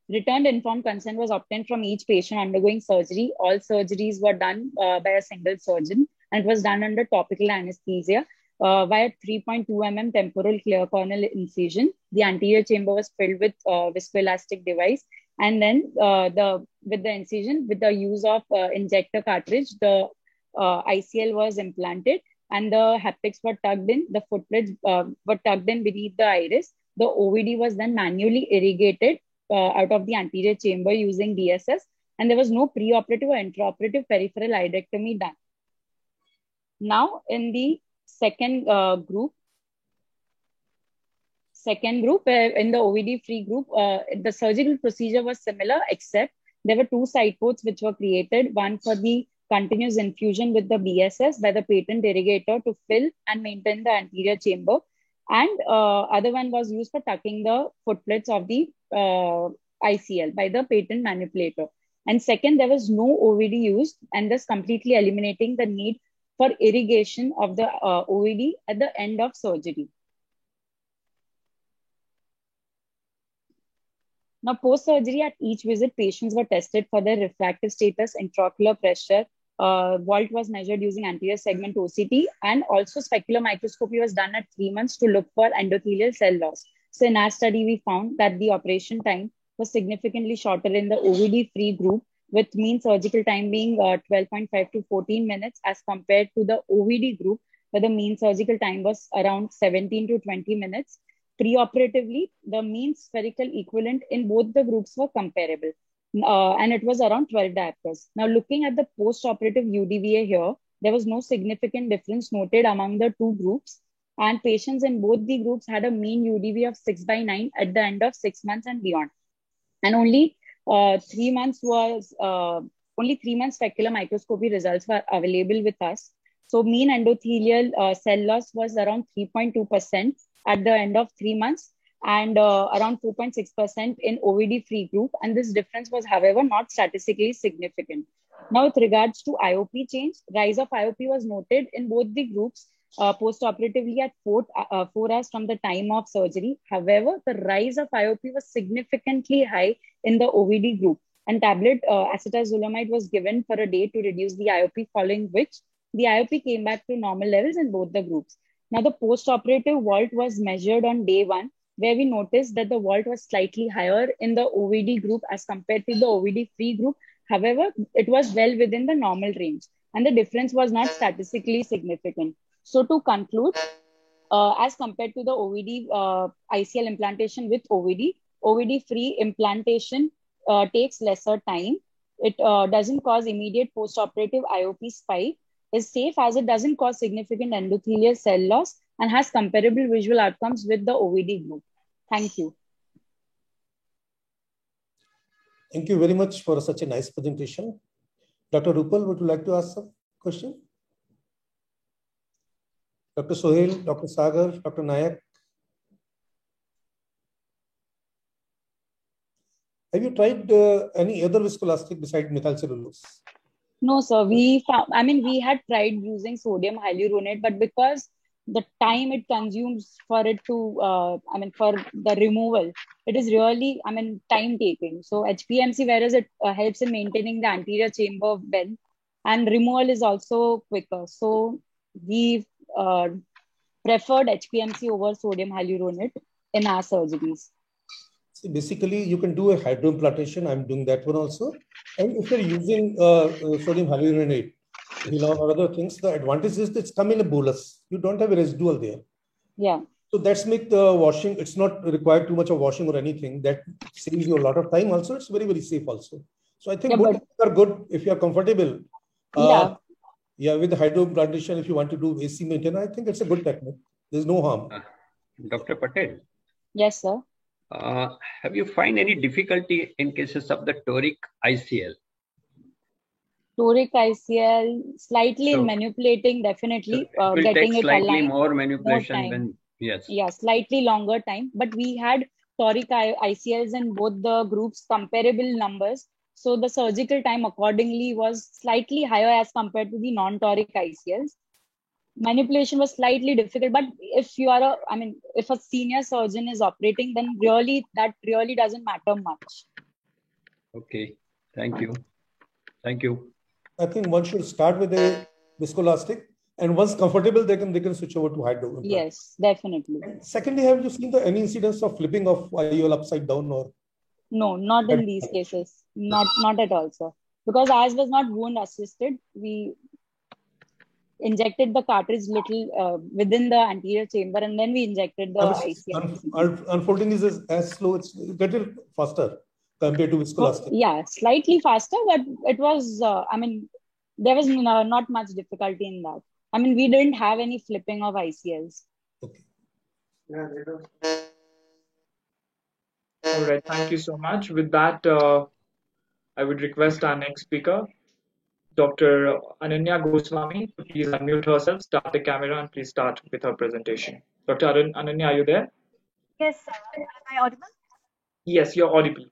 [SPEAKER 11] Returned informed consent was obtained from each patient undergoing surgery. All surgeries were done by a single surgeon, and it was done under topical anesthesia via 3.2 mm temporal clear corneal incision. The anterior chamber was filled with viscoelastic device, and then with the incision, with the use of injector cartridge, the ICL was implanted, and the haptics were tucked in. The footbridge were tucked in beneath the iris. The OVD was then manually irrigated out of the anterior chamber using DSS, and there was no preoperative or intraoperative peripheral iridectomy done. Now, in the second group, in the OVD-free group, the surgical procedure was similar, except there were two side ports which were created, one for the continuous infusion with the BSS by the patent irrigator to fill and maintain the anterior chamber, and other one was used for tucking the footplates of the ICL by the patent manipulator. And second, there was no OVD used, and thus completely eliminating the need for irrigation of the OVD at the end of surgery. Now, post-surgery, at each visit, patients were tested for their refractive status, intraocular pressure. Vault was measured using anterior segment OCT, and also specular microscopy was done at 3 months to look for endothelial cell loss. So in our study, we found that the operation time was significantly shorter in the OVD-free group, with mean surgical time being 12.5 to 14 minutes as compared to the OVD group, where the mean surgical time was around 17 to 20 minutes. Preoperatively, the mean spherical equivalent in both the groups were comparable, and it was around 12 diopters. Now, looking at the post-operative UDVA here, there was no significant difference noted among the two groups, and patients in both the groups had a mean UDV of 6/9 at the end of 6 months and beyond. And only 3 months specular microscopy results were available with us. So mean endothelial cell loss was around 3.2% at the end of 3 months, and around 4.6% in OVD-free group. And this difference was, however, not statistically significant. Now, with regards to IOP change, rise of IOP was noted in both the groups post-operatively at 4 hours from the time of surgery. However, the rise of IOP was significantly high in the OVD group, and tablet acetazolamide was given for a day to reduce the IOP, following which the IOP came back to normal levels in both the groups. Now, the post-operative vault was measured on day 1, where we noticed that the vault was slightly higher in the OVD group as compared to the OVD-free group. However, it was well within the normal range, and the difference was not statistically significant. So to conclude, as compared to the OVD ICL implantation with OVD, OVD-free implantation takes lesser time. It doesn't cause immediate post-operative IOP spike, is safe as it doesn't cause significant endothelial cell loss, and has comparable visual outcomes with the OVD group. Thank you.
[SPEAKER 2] Thank you very much for such a nice presentation. Dr. Rupal, would you like to ask some question? Dr. Sohail, Dr. Sagar, Dr. Nayak. Have you tried any other viscoelastic besides methylcellulose?
[SPEAKER 11] No, sir. We had tried using sodium hyaluronate, but because the time it consumes for it to, for the removal, it is really, time taking. So HPMC, whereas it helps in maintaining the anterior chamber bend, and removal is also quicker. So we preferred HPMC over sodium hyaluronate in our surgeries.
[SPEAKER 2] So basically, you can do a hydroimplantation. I'm doing that one also. And if you're using sodium hyaluronate, or other things, the advantage is that it's come in a bolus. You don't have a residual there.
[SPEAKER 11] Yeah.
[SPEAKER 2] So that's make the washing, it's not required too much of washing or anything. That saves you a lot of time also. It's very, very safe also. So I think both are good if you are comfortable. Yeah, with the hydrobrandation, if you want to do AC maintenance, I think it's a good technique. There's no harm.
[SPEAKER 4] Dr. Patel.
[SPEAKER 11] Yes, sir.
[SPEAKER 4] Have you find any difficulty in cases of the toric ICL?
[SPEAKER 11] Toric ICL, slightly in manipulating, definitely.
[SPEAKER 4] It will
[SPEAKER 11] getting
[SPEAKER 4] take slightly
[SPEAKER 11] aligned,
[SPEAKER 4] more manipulation
[SPEAKER 11] more time.
[SPEAKER 4] when, yes.
[SPEAKER 11] Yeah, slightly longer time. But we had toric ICLs in both the groups, comparable numbers. So the surgical time accordingly was slightly higher as compared to the non-toric ICLs. Manipulation was slightly difficult, but if you are if a senior surgeon is operating, then that really doesn't matter much.
[SPEAKER 4] Okay, thank you. Thank you.
[SPEAKER 2] I think one should start with a viscoelastic, and once comfortable, they can switch over to hydro.
[SPEAKER 11] Yes, definitely.
[SPEAKER 2] And secondly, have you seen any incidents of flipping of IOL upside down or?
[SPEAKER 11] No, not in these cases. Not at all, sir. Because ours was not wound assisted. We injected the cartridge little within the anterior chamber, and then we injected the ICL.
[SPEAKER 2] Unfolding is as slow. It's a little faster compared to viscoelastic.
[SPEAKER 11] Yeah, slightly faster, but it was. There was not much difficulty in that. We didn't have any flipping of ICLs.
[SPEAKER 2] Okay.
[SPEAKER 1] All right. Thank you so much. With that, I would request our next speaker, Dr. Ananya Goswami, to please unmute herself, start the camera, and please start with her presentation. Dr. Ananya, are you there?
[SPEAKER 12] Yes, sir. Am I audible?
[SPEAKER 1] Yes, you're audible.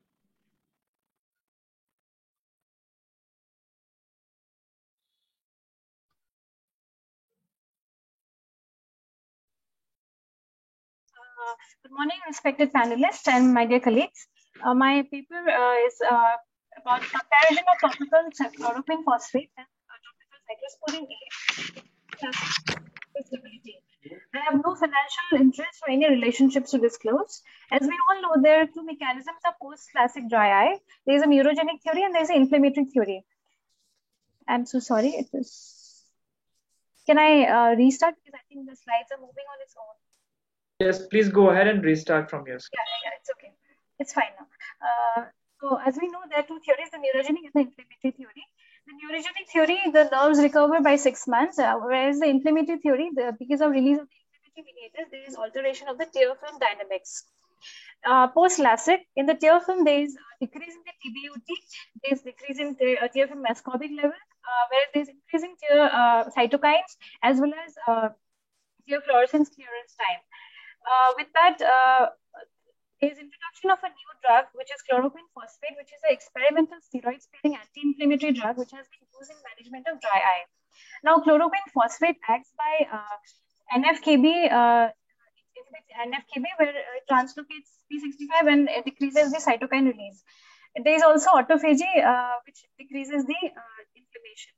[SPEAKER 12] Good morning, respected panelists and my dear colleagues. My paper is about comparison of topical chloroquine phosphate and topical cyclosporine A. I have no financial interest or any relationships to disclose. As we all know, there are two mechanisms of post-classic dry eye. There is a neurogenic theory and there is an inflammatory theory. I'm so sorry. Can I restart? Because I think the slides are moving on its own.
[SPEAKER 1] Yes, please go ahead and restart from your screen.
[SPEAKER 12] Yeah, it's okay. It's fine now. So as we know, there are two theories, the neurogenic and the inflammatory theory. The neurogenic theory, the nerves recover by 6 months, whereas the inflammatory theory, because of release of the inflammatory mediators, there is alteration of the tear film dynamics. Post-LASIK, in the tear film, there is decrease in the TBUT, there is decrease in the tear film ascorbic level, whereas there is increase in tear cytokines as well as tear fluorescence clearance time. With that, there is introduction of a new drug, which is chloroquine phosphate, which is an experimental steroid-sparing anti-inflammatory drug, which has been used in management of dry eye. Now, chloroquine phosphate acts by NF-kB, where it translocates P65 and it decreases the cytokine release. There is also autophagy, which decreases the inflammation.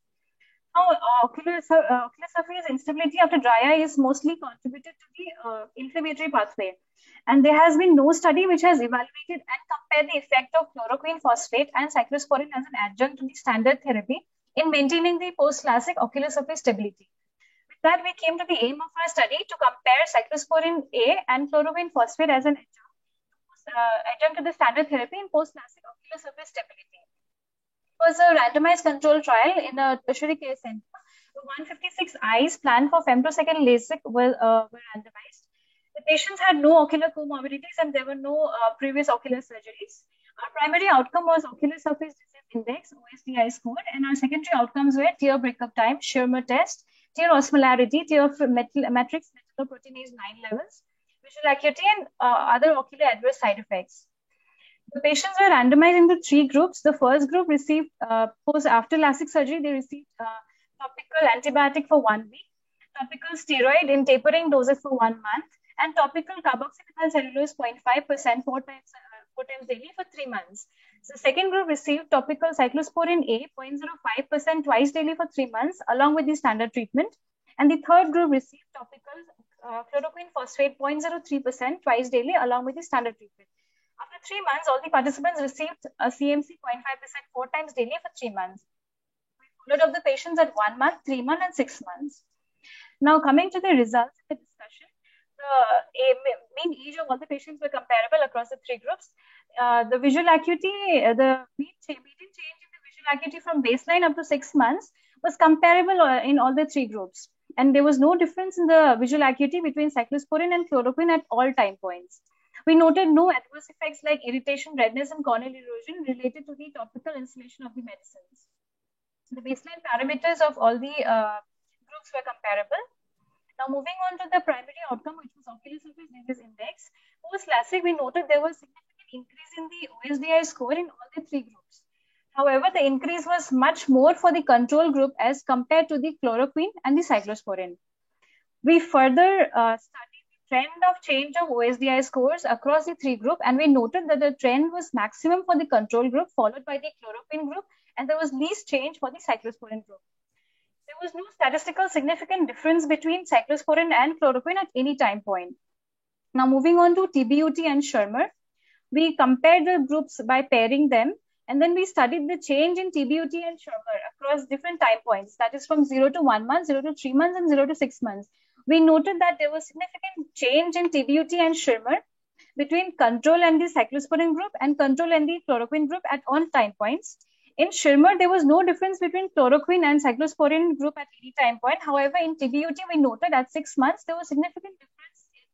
[SPEAKER 12] Now, ocular surface instability after dry eye is mostly contributed to the inflammatory pathway. And there has been no study which has evaluated and compared the effect of chloroquine phosphate and cyclosporine as an adjunct to the standard therapy in maintaining the post-LASIK ocular surface stability. With that, we came to the aim of our study to compare cyclosporine A and chloroquine phosphate as an adjunct to the standard therapy in post-LASIK ocular surface stability. It was a randomized control trial in a tertiary care center. 156 eyes planned for femtosecond LASIK were randomized. The patients had no ocular comorbidities and there were no previous ocular surgeries. Our primary outcome was ocular surface disease index, OSDI score, and our secondary outcomes were tear breakup time, Schirmer test, tear osmolarity, tear matrix metalloproteinase 9 levels, visual acuity, and other ocular adverse side effects. The patients were randomized into 3 groups. The first group received after LASIK surgery, they received topical antibiotic for 1 week, topical steroid in tapering doses for 1 month, and topical carboxymethyl cellulose 0.5% 4 times daily for 3 months. So, second group received topical cyclosporine A 0.05% twice daily for 3 months, along with the standard treatment. And the third group received topical chloroquine phosphate 0.03% twice daily, along with the standard treatment. After 3 months, all the participants received a CMC 0.5% 4 times daily for 3 months. We followed up the patients at 1 month, 3 months, and 6 months. Now, coming to the results of the discussion, the mean age of all the patients were comparable across the 3 groups. The visual acuity, the median change in visual acuity from baseline up to 6 months was comparable in all the 3 groups. And there was no difference in the visual acuity between cyclosporine and chloroquine at all time points. We noted no adverse effects like irritation, redness, and corneal erosion related to the topical installation of the medicines. The baseline parameters of all the groups were comparable. Now, moving on to the primary outcome, which was ocular surface disease index, post-LASIK, we noted there was significant increase in the OSDI score in all the 3 groups. However, the increase was much more for the control group as compared to the chloroquine and the cyclosporine. We further studied the trend of change of OSDI scores across the 3 groups, and we noted that the trend was maximum for the control group, followed by the chloroquine group, and there was least change for the cyclosporine group. There was no statistical significant difference between cyclosporine and chloroquine at any time point. Now, moving on to TBUT and Schirmer, we compared the groups by pairing them, and then we studied the change in TBUT and Schirmer across different time points, that is from 0 to 1 month, 0 to 3 months, and 0 to 6 months. We noted that there was significant change in TBUT and Schirmer between control and the cyclosporine group and control and the chloroquine group at all time points. In Schirmer, there was no difference between chloroquine and cyclosporine group at any time point. However, in TBUT, we noted at 6 months, there was significant difference in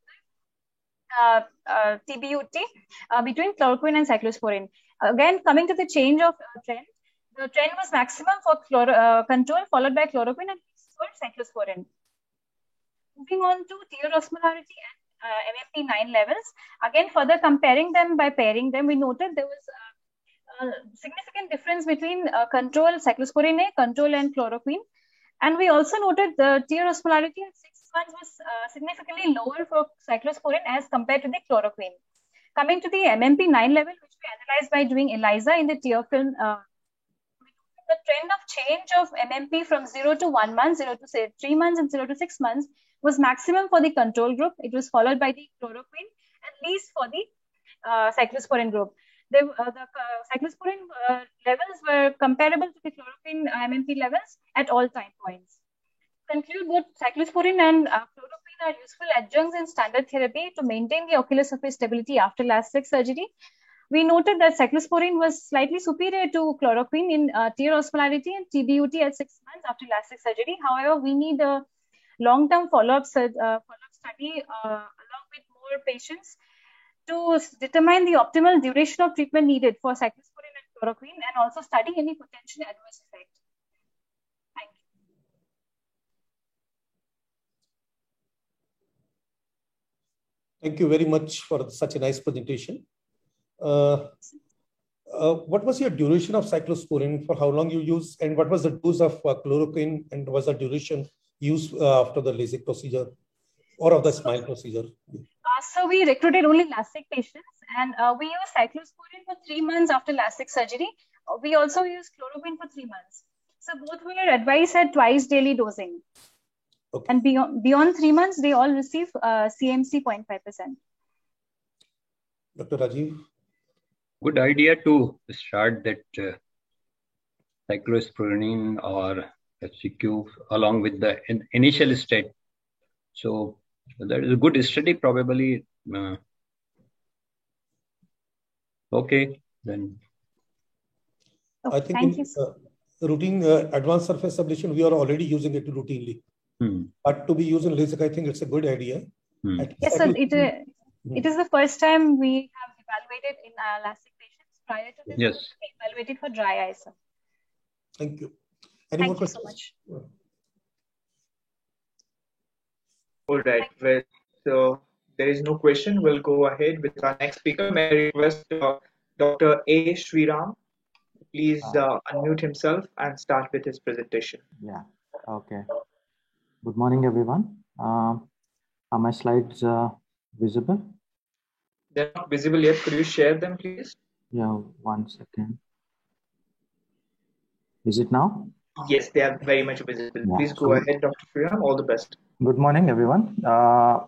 [SPEAKER 12] the TBUT between chloroquine and cyclosporine. Again, coming to the change of trend, the trend was maximum for control, followed by chloroquine and for cyclosporine. Moving on to tear osmolarity and MMP9 levels. Again, further comparing them by pairing them, we noted there was significant difference between control cyclosporine A, control and chloroquine. And we also noted the tear osmolarity at 6 months was significantly lower for cyclosporine as compared to the chloroquine. Coming to the MMP9 level, which we analyzed by doing ELISA in the tear film, the trend of change of MMP from 0 to 1 month, 0 to say 3 months, and 0 to 6 months was maximum for the control group. It was followed by the chloroquine, and least for the cyclosporine group. The cyclosporine levels were comparable to the chloroquine MMP levels at all time points. To conclude, both cyclosporine and chloroquine are useful adjuncts in standard therapy to maintain the ocular surface stability after LASIK surgery. We noted that cyclosporine was slightly superior to chloroquine in tear osmolarity and TBUT at 6 months after LASIK surgery. However, we need a long-term follow-up study along with more patients to determine the optimal duration of treatment needed for cyclosporine and chloroquine, and also study any potential adverse effect. Thank you.
[SPEAKER 2] Thank you very much for such a nice presentation. What was your duration of cyclosporine, for how long you used, and what was the dose of chloroquine, and what was the duration used after the LASIK procedure or of the SMILE procedure?
[SPEAKER 12] So we recruited only LASIK patients, and we used cyclosporine for 3 months after LASIK surgery. We also used chloroquine for 3 months. So both were advised at twice daily dosing. Okay. And beyond 3 months, they all receive CMC 0.5%.
[SPEAKER 2] Dr. Rajiv?
[SPEAKER 4] Good idea to start that cyclosporine or HCQ along with the initial state. So that is a good study, probably. Okay, then.
[SPEAKER 2] I think in routine advanced surface ablation, we are already using it routinely. But to be used in LASIK, I think it's a good idea.
[SPEAKER 12] Yes, sir. It is the first time we have evaluated in LASIK patients. Prior to this,
[SPEAKER 4] yes,
[SPEAKER 12] we evaluated for dry eye, sir.
[SPEAKER 2] Thank you. Any more questions?
[SPEAKER 12] Thank you so much.
[SPEAKER 1] All right. Well, so there is no question. We'll go ahead with our next speaker. May I request Dr. A. Sriram, please unmute himself and start with his presentation.
[SPEAKER 13] Yeah. Okay. Good morning, everyone. Are my slides visible?
[SPEAKER 1] They're not visible yet. Could you share them, please?
[SPEAKER 13] Yeah, 1 second. Is it now?
[SPEAKER 1] Yes, they are very much visible.
[SPEAKER 13] Yeah.
[SPEAKER 1] Please go ahead, Dr. Sriram. All the best.
[SPEAKER 13] Good morning, everyone.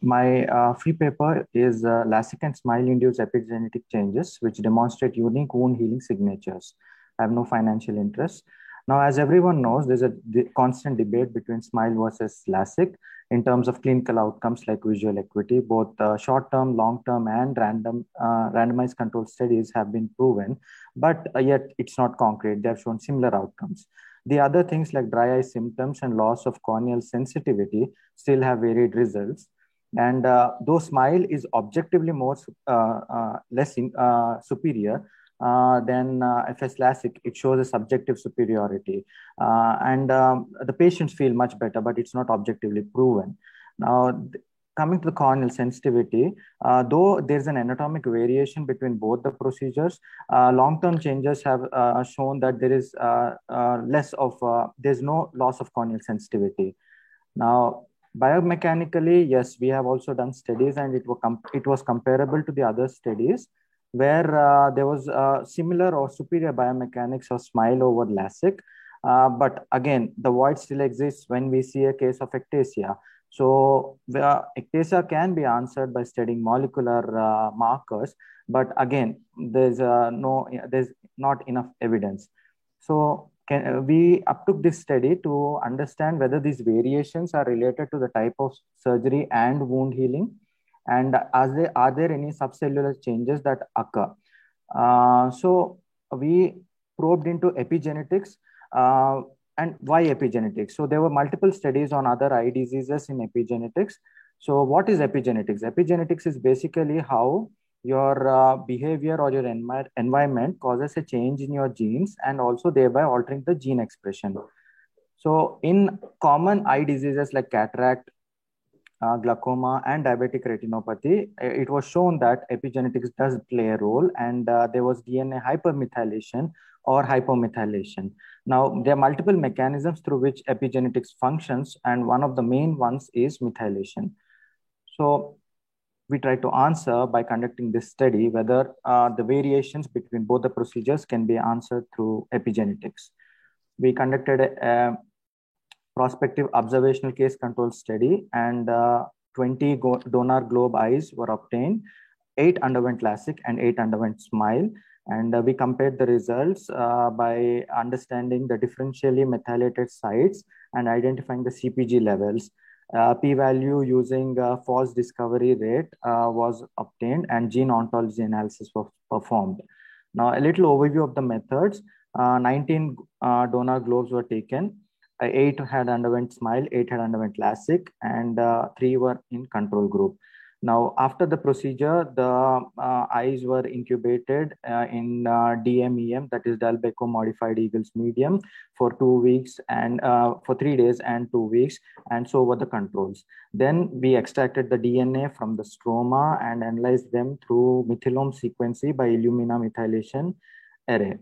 [SPEAKER 13] My free paper is LASIK and SMILE-induced epigenetic changes, which demonstrate unique wound healing signatures. I have no financial interest. Now, as everyone knows, there's a constant debate between SMILE versus LASIK. in terms of clinical outcomes like visual acuity. Both short-term, long-term, and randomized control studies have been proven, but yet it's not concrete. They have shown similar outcomes. The other things like dry eye symptoms and loss of corneal sensitivity still have varied results. And though SMILE is objectively more superior than FS LASIK, it shows a subjective superiority. The patients feel much better, but it's not objectively proven. Now, coming to the corneal sensitivity, though there's an anatomic variation between both the procedures, long-term changes have shown that there is there's no loss of corneal sensitivity. Now, biomechanically, yes, we have also done studies, and it was comparable to the other studies where there was similar or superior biomechanics of SMILE over LASIK. But again, the void still exists when we see a case of ectasia. So the ectasia can be answered by studying molecular markers, but again, there's not enough evidence. So we uptook this study to understand whether these variations are related to the type of surgery and wound healing, and are there any subcellular changes that occur. So we probed into epigenetics. And why epigenetics? So there were multiple studies on other eye diseases in epigenetics. So what is epigenetics? Epigenetics is basically how your behavior or your environment causes a change in your genes and also thereby altering the gene expression. So in common eye diseases like cataract, glaucoma, and diabetic retinopathy, it was shown that epigenetics does play a role, and there was DNA hypermethylation or hypomethylation. Now, there are multiple mechanisms through which epigenetics functions, and one of the main ones is methylation. So we tried to answer by conducting this study whether the variations between both the procedures can be answered through epigenetics. We conducted a prospective observational case control study, and 20 donor globe eyes were obtained. 8 underwent LASIK and 8 underwent SMILE. And we compared the results by understanding the differentially methylated sites and identifying the CPG levels. P-value using false discovery rate was obtained, and gene ontology analysis was performed. Now, a little overview of the methods. 19 donor globes were taken. 8 had underwent SMILE, 8 had underwent LASIK, and 3 were in control group. Now, after the procedure, the eyes were incubated in DMEM, that is Delbecq modified Eagles medium, for 2 weeks and for 3 days and 2 weeks, and so were the controls. Then we extracted the DNA from the stroma and analyzed them through methylome sequencing by Illumina methylation array.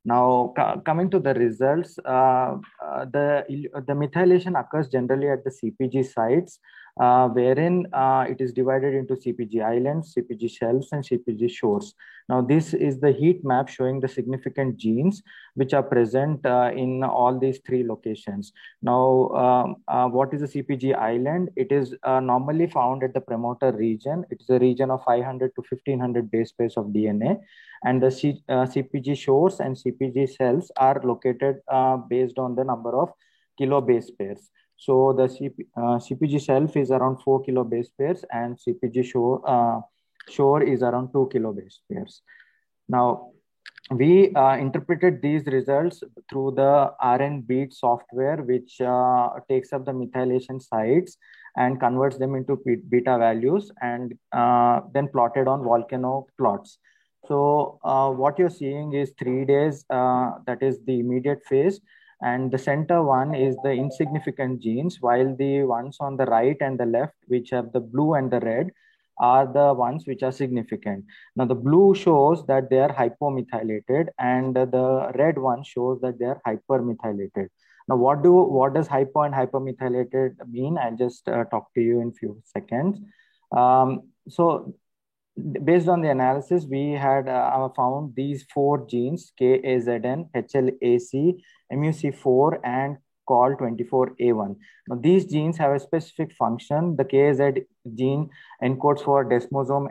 [SPEAKER 13] Now, coming to the results, the methylation occurs generally at the CPG sites, wherein it is divided into CPG islands, CPG shelves, and CPG shores. Now, this is the heat map showing the significant genes which are present in all these 3 locations. Now, what is a CPG island? It is normally found at the promoter region. It is a region of 500 to 1500 base pairs of DNA. And the CPG shores and CPG cells are located based on the number of kilo base pairs. So the CPG shelf is around 4 kilo base pairs, and CPG shore is around 2 kilo base pairs. Now, we interpreted these results through the RNBeat software, which takes up the methylation sites and converts them into beta values, and then plotted on volcano plots. So what you're seeing is 3 days, that is the immediate phase, and the center one is the insignificant genes, while the ones on the right and the left, which have the blue and the red, are the ones which are significant. Now, the blue shows that they are hypomethylated, and the red one shows that they are hypermethylated. Now, what does hypo and hypermethylated mean? I'll just talk to you in a few seconds. So, based on the analysis, we had found these 4 genes, KAZN, HLAC, MUC4, and COL24A1. Now, these genes have a specific function. The KAZ gene encodes for desmosome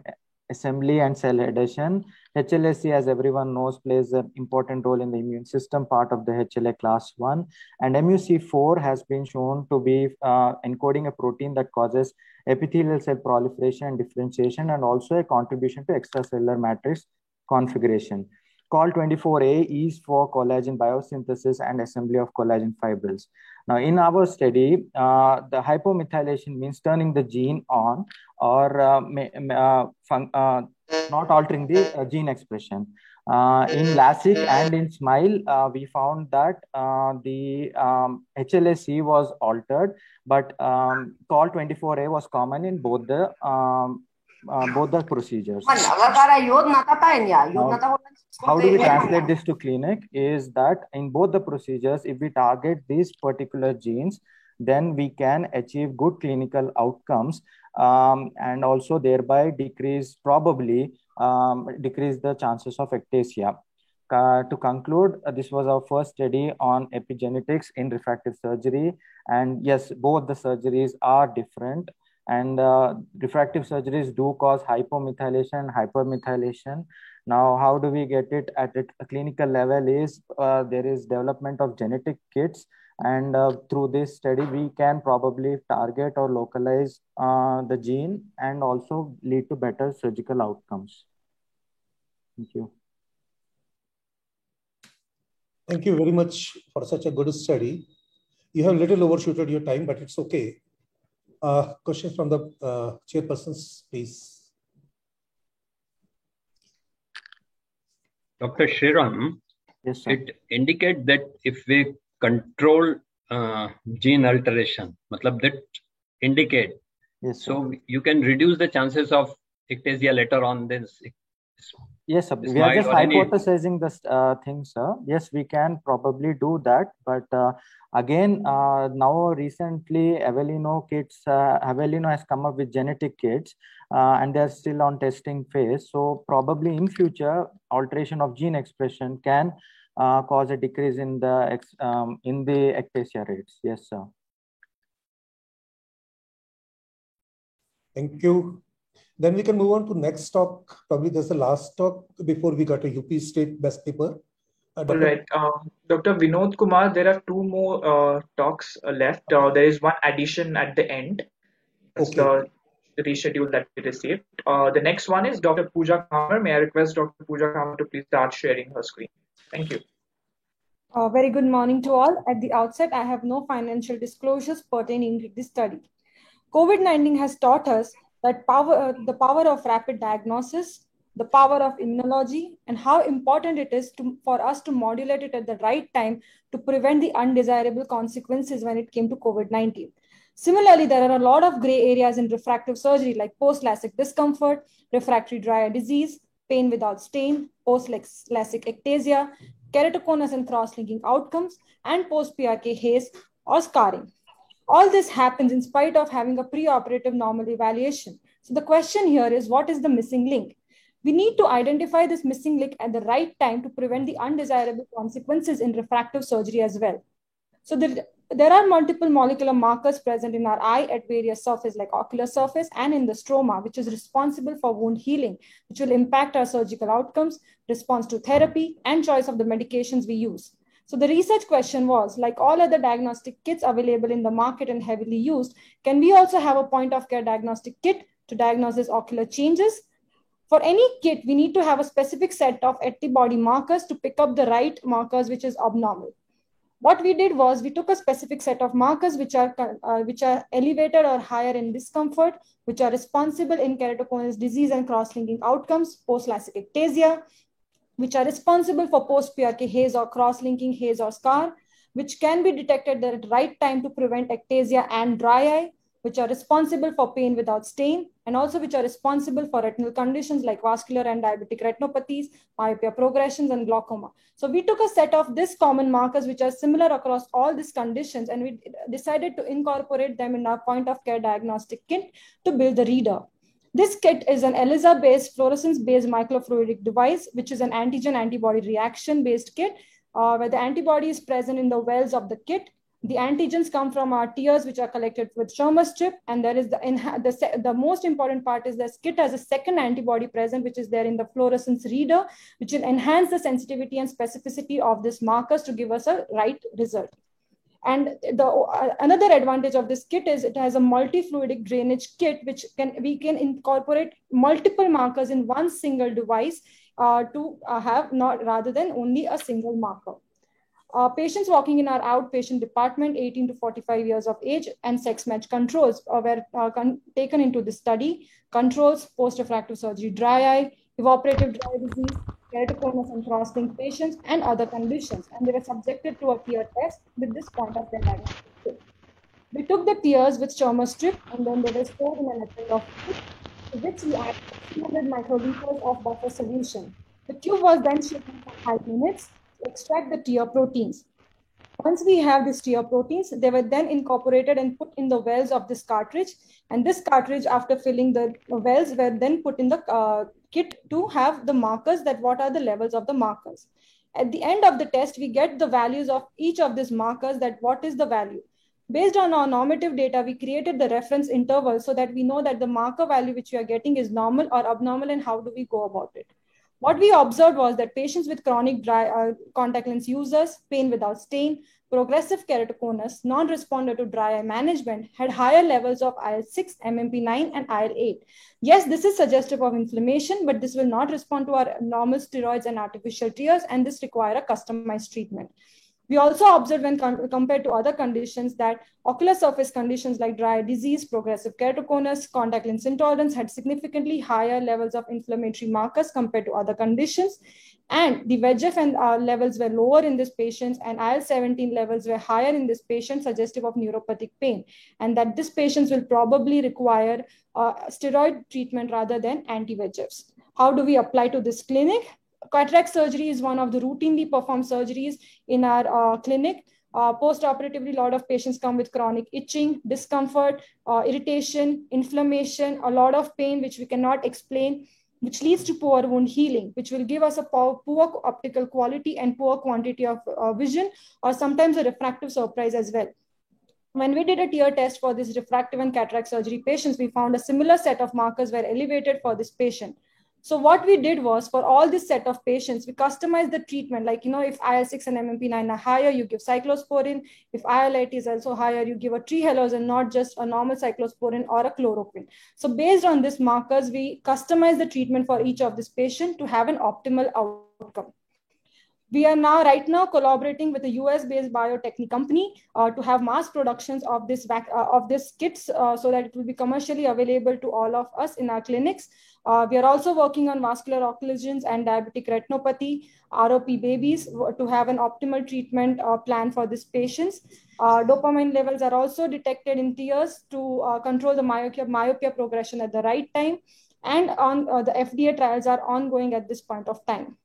[SPEAKER 13] assembly and cell adhesion. HLA-C, as everyone knows, plays an important role in the immune system, part of the HLA class 1. And MUC4 has been shown to be encoding a protein that causes epithelial cell proliferation and differentiation, and also a contribution to extracellular matrix configuration. COL24A is for collagen biosynthesis and assembly of collagen fibrils. Now, in our study, the hypomethylation means turning the gene on or not altering the gene expression. In LASIK and in SMILE, we found that the HLA-C was altered, but COL24A was common in both the procedures. Now, how do we translate this to clinic is that in both the procedures, if we target these particular genes, then we can achieve good clinical outcomes and also thereby probably decrease the chances of ectasia. To conclude, this was our first study on epigenetics in refractive surgery. And yes, both the surgeries are different. And refractive surgeries do cause hypomethylation and hypermethylation. Now, how do we get it at a clinical level is there is development of genetic kits. And through this study, we can probably target or localize the gene and also lead to better surgical outcomes. Thank you.
[SPEAKER 2] Thank you very much for such a good study. You have a little overshooted your time, but it's okay. Questions from the chairpersons, please.
[SPEAKER 4] Dr. Shriram,
[SPEAKER 13] yes, sir.
[SPEAKER 4] It indicates that if we control gene alteration, that indicate,
[SPEAKER 13] yes,
[SPEAKER 4] so you can reduce the chances of ectasia later on. This.
[SPEAKER 13] Yes, sir. We are just hypothesizing this thing, sir. Yes, we can probably do that. But again, now recently, Avellino has come up with genetic kits and they're still on testing phase. So probably in future, alteration of gene expression can cause a decrease in the ectasia rates. Yes, sir.
[SPEAKER 2] Thank you. Then we can move on to next talk. Probably there's the last talk before we got a UP State best paper.
[SPEAKER 1] All right. Dr. Vinod Kumar, there are two more talks left. There is one addition at the end. That's the reschedule that we received. The next one is Dr. Pooja Khamer. May I request Dr. Pooja Khamer to please start sharing her screen? Thank you.
[SPEAKER 14] Very good morning to all. At the outset, I have no financial disclosures pertaining to this study. COVID-19 has taught us that the power of rapid diagnosis, the power of immunology, and how important it is for us to modulate it at the right time to prevent the undesirable consequences when it came to COVID-19. Similarly, there are a lot of gray areas in refractive surgery like post-LASIK discomfort, refractory dry eye disease, pain without stain, post-LASIK ectasia, keratoconus and cross-linking outcomes, and post-PRK haze or scarring. All this happens in spite of having a preoperative normal evaluation. So the question here is, what is the missing link? We need to identify this missing link at the right time to prevent the undesirable consequences in refractive surgery as well. So there are multiple molecular markers present in our eye at various surfaces like ocular surface and in the stroma, which is responsible for wound healing, which will impact our surgical outcomes, response to therapy, and choice of the medications we use. So the research question was, like all other diagnostic kits available in the market and heavily used, can we also have a point of care diagnostic kit to diagnose these ocular changes? For any kit, we need to have a specific set of antibody markers to pick up the right markers, which is abnormal. What we did was we took a specific set of markers which are elevated or higher in discomfort, which are responsible in keratoconus disease and cross-linking outcomes, post-LASIK ectasia, which are responsible for post-PRK haze or cross-linking haze or scar, which can be detected at the right time to prevent ectasia and dry eye, which are responsible for pain without stain, and also which are responsible for retinal conditions like vascular and diabetic retinopathies, myopia progressions, and glaucoma. So we took a set of these common markers which are similar across all these conditions, and we decided to incorporate them in our point-of-care diagnostic kit to build the reader. This kit is an ELISA-based, fluorescence-based microfluidic device, which is an antigen-antibody reaction-based kit, where the antibody is present in the wells of the kit, The antigens come from our tears, which are collected with Schirmer strip. And there is the most important part is the kit has a second antibody present, which is there in the fluorescence reader, which will enhance the sensitivity and specificity of these markers to give us a right result. And another advantage of this kit is it has a multi-fluidic drainage kit, which we can incorporate multiple markers in one single device to have rather than only a single marker. Patients walking in our outpatient department, 18 to 45 years of age, and sex match controls were taken into the study. Controls, post-refractive surgery, dry eye, evaporative dry disease, keratoconus and cross-linked patients, and other conditions. And they were subjected to a tear test with this point of their diagnosis. We took the tears with Schirmer strip, and then they were stored in an epic of tube, to which we added 300 microliters of buffer solution. The tube was then shaken for 5 minutes to extract the tear proteins. Once we have these tear proteins, they were then incorporated and put in the wells of this cartridge. And this cartridge, after filling the wells, were then put in the kit to have the markers, that what are the levels of the markers. At the end of the test, we get the values of each of these markers, that what is the value. Based on our normative data, we created the reference interval so that we know that the marker value which we are getting is normal or abnormal, and how do we go about it. What we observed was that patients with chronic dry contact lens users, pain without stain, progressive keratoconus, non-responder to dry eye management had higher levels of IL-6, MMP9, and IL-8. Yes, this is suggestive of inflammation, but this will not respond to our normal steroids and artificial tears, and this require a customized treatment. We also observed, when compared to other conditions, that ocular surface conditions like dry eye disease, progressive keratoconus, contact lens intolerance had significantly higher levels of inflammatory markers compared to other conditions. And the VEGF levels were lower in these patients, and IL-17 levels were higher in this patient, suggestive of neuropathic pain, and that these patients will probably require steroid treatment rather than anti-VEGFs. How do we apply to this clinic? Cataract surgery is one of the routinely performed surgeries in our clinic. Post-operatively, a lot of patients come with chronic itching, discomfort, irritation, inflammation, a lot of pain, which we cannot explain, which leads to poor wound healing, which will give us a poor optical quality and poor quantity of vision, or sometimes a refractive surprise as well. When we did a tear test for this refractive and cataract surgery patients, we found a similar set of markers were elevated for this patient. So what we did was, for all this set of patients, we customized the treatment. Like, if IL-6 and MMP9 are higher, you give cyclosporin. If IL-8 is also higher, you give a trehalose, not just a normal cyclosporin or a chloroquine. So based on these markers, we customize the treatment for each of this patient to have an optimal outcome. We are right now collaborating with a US-based biotechnic company to have mass productions of this kits so that it will be commercially available to all of us in our clinics. We are also working on vascular occlusions and diabetic retinopathy, ROP babies, to have an optimal treatment plan for these patients. Dopamine levels are also detected in tears to control the myopia progression at the right time. And the FDA trials are ongoing at this point of time.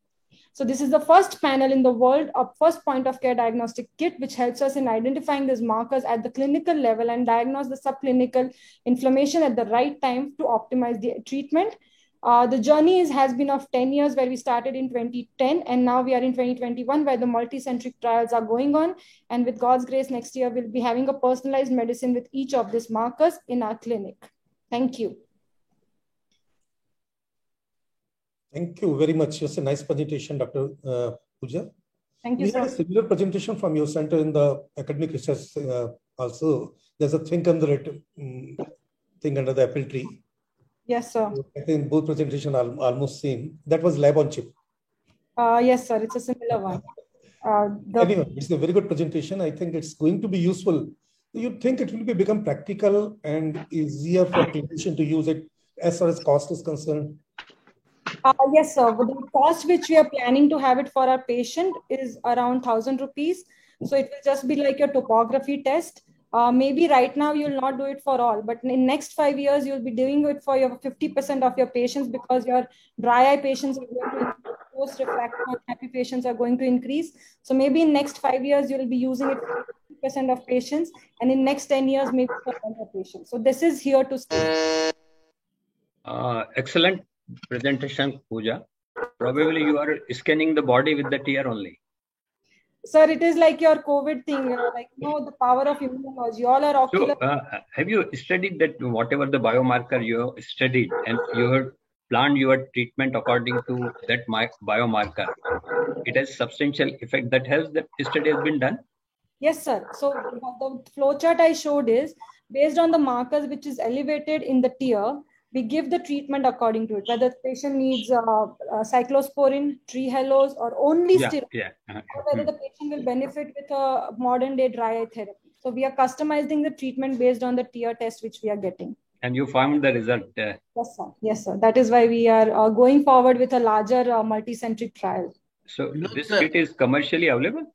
[SPEAKER 14] So this is the first panel in the world, a first point of care diagnostic kit, which helps us in identifying these markers at the clinical level and diagnose the subclinical inflammation at the right time to optimize the treatment. The journey has been of 10 years, where we started in 2010, and now we are in 2021, where the multicentric trials are going on. And with God's grace, next year we'll be having a personalized medicine with each of these markers in our clinic. Thank you.
[SPEAKER 2] Thank you very much. It's a nice presentation, Dr. Pooja.
[SPEAKER 14] Thank you,
[SPEAKER 2] we
[SPEAKER 14] sir.
[SPEAKER 2] had a similar presentation from your center in the academic research also. There's a think under it thing under the apple tree.
[SPEAKER 14] Yes, sir.
[SPEAKER 2] I think both presentations are almost same. That was lab on chip.
[SPEAKER 14] Yes, sir. It's a similar one.
[SPEAKER 2] Anyway, it's a very good presentation. I think it's going to be useful. You think it will become practical and easier for clinician to use it as far as cost is concerned?
[SPEAKER 14] Yes, sir. The cost which we are planning to have it for our patient is around 1,000 rupees. So it will just be like your topography test. Maybe right now you'll not do it for all, but in next 5 years, you'll be doing it for your 50% of your patients, because your dry eye patients are going to increase, post-refractive unhappy patients are going to increase. So maybe in next 5 years, you'll be using it for 50% of patients, and in next 10 years, maybe for 100 patients. So this is here to stay.
[SPEAKER 4] Excellent presentation, Pooja. Probably you are scanning the body with the tear only.
[SPEAKER 14] Sir, it is like your COVID thing, the power of immunology. All are ocular.
[SPEAKER 4] So, have you studied that whatever the biomarker you studied and you have planned your treatment according to that biomarker? It has substantial effect. That study has been done?
[SPEAKER 14] Yes, sir. So the flowchart I showed is based on the markers which is elevated in the tier, we give the treatment according to it, whether the patient needs cyclosporin, Trehalose, or only steroid, or whether the patient will benefit with a modern day dry eye therapy. So we are customizing the treatment based on the tier test which we are getting.
[SPEAKER 4] And you found the result?
[SPEAKER 14] Yes, sir. Yes, sir. That is why we are going forward with a larger multi-centric trial.
[SPEAKER 4] So this kit is commercially available?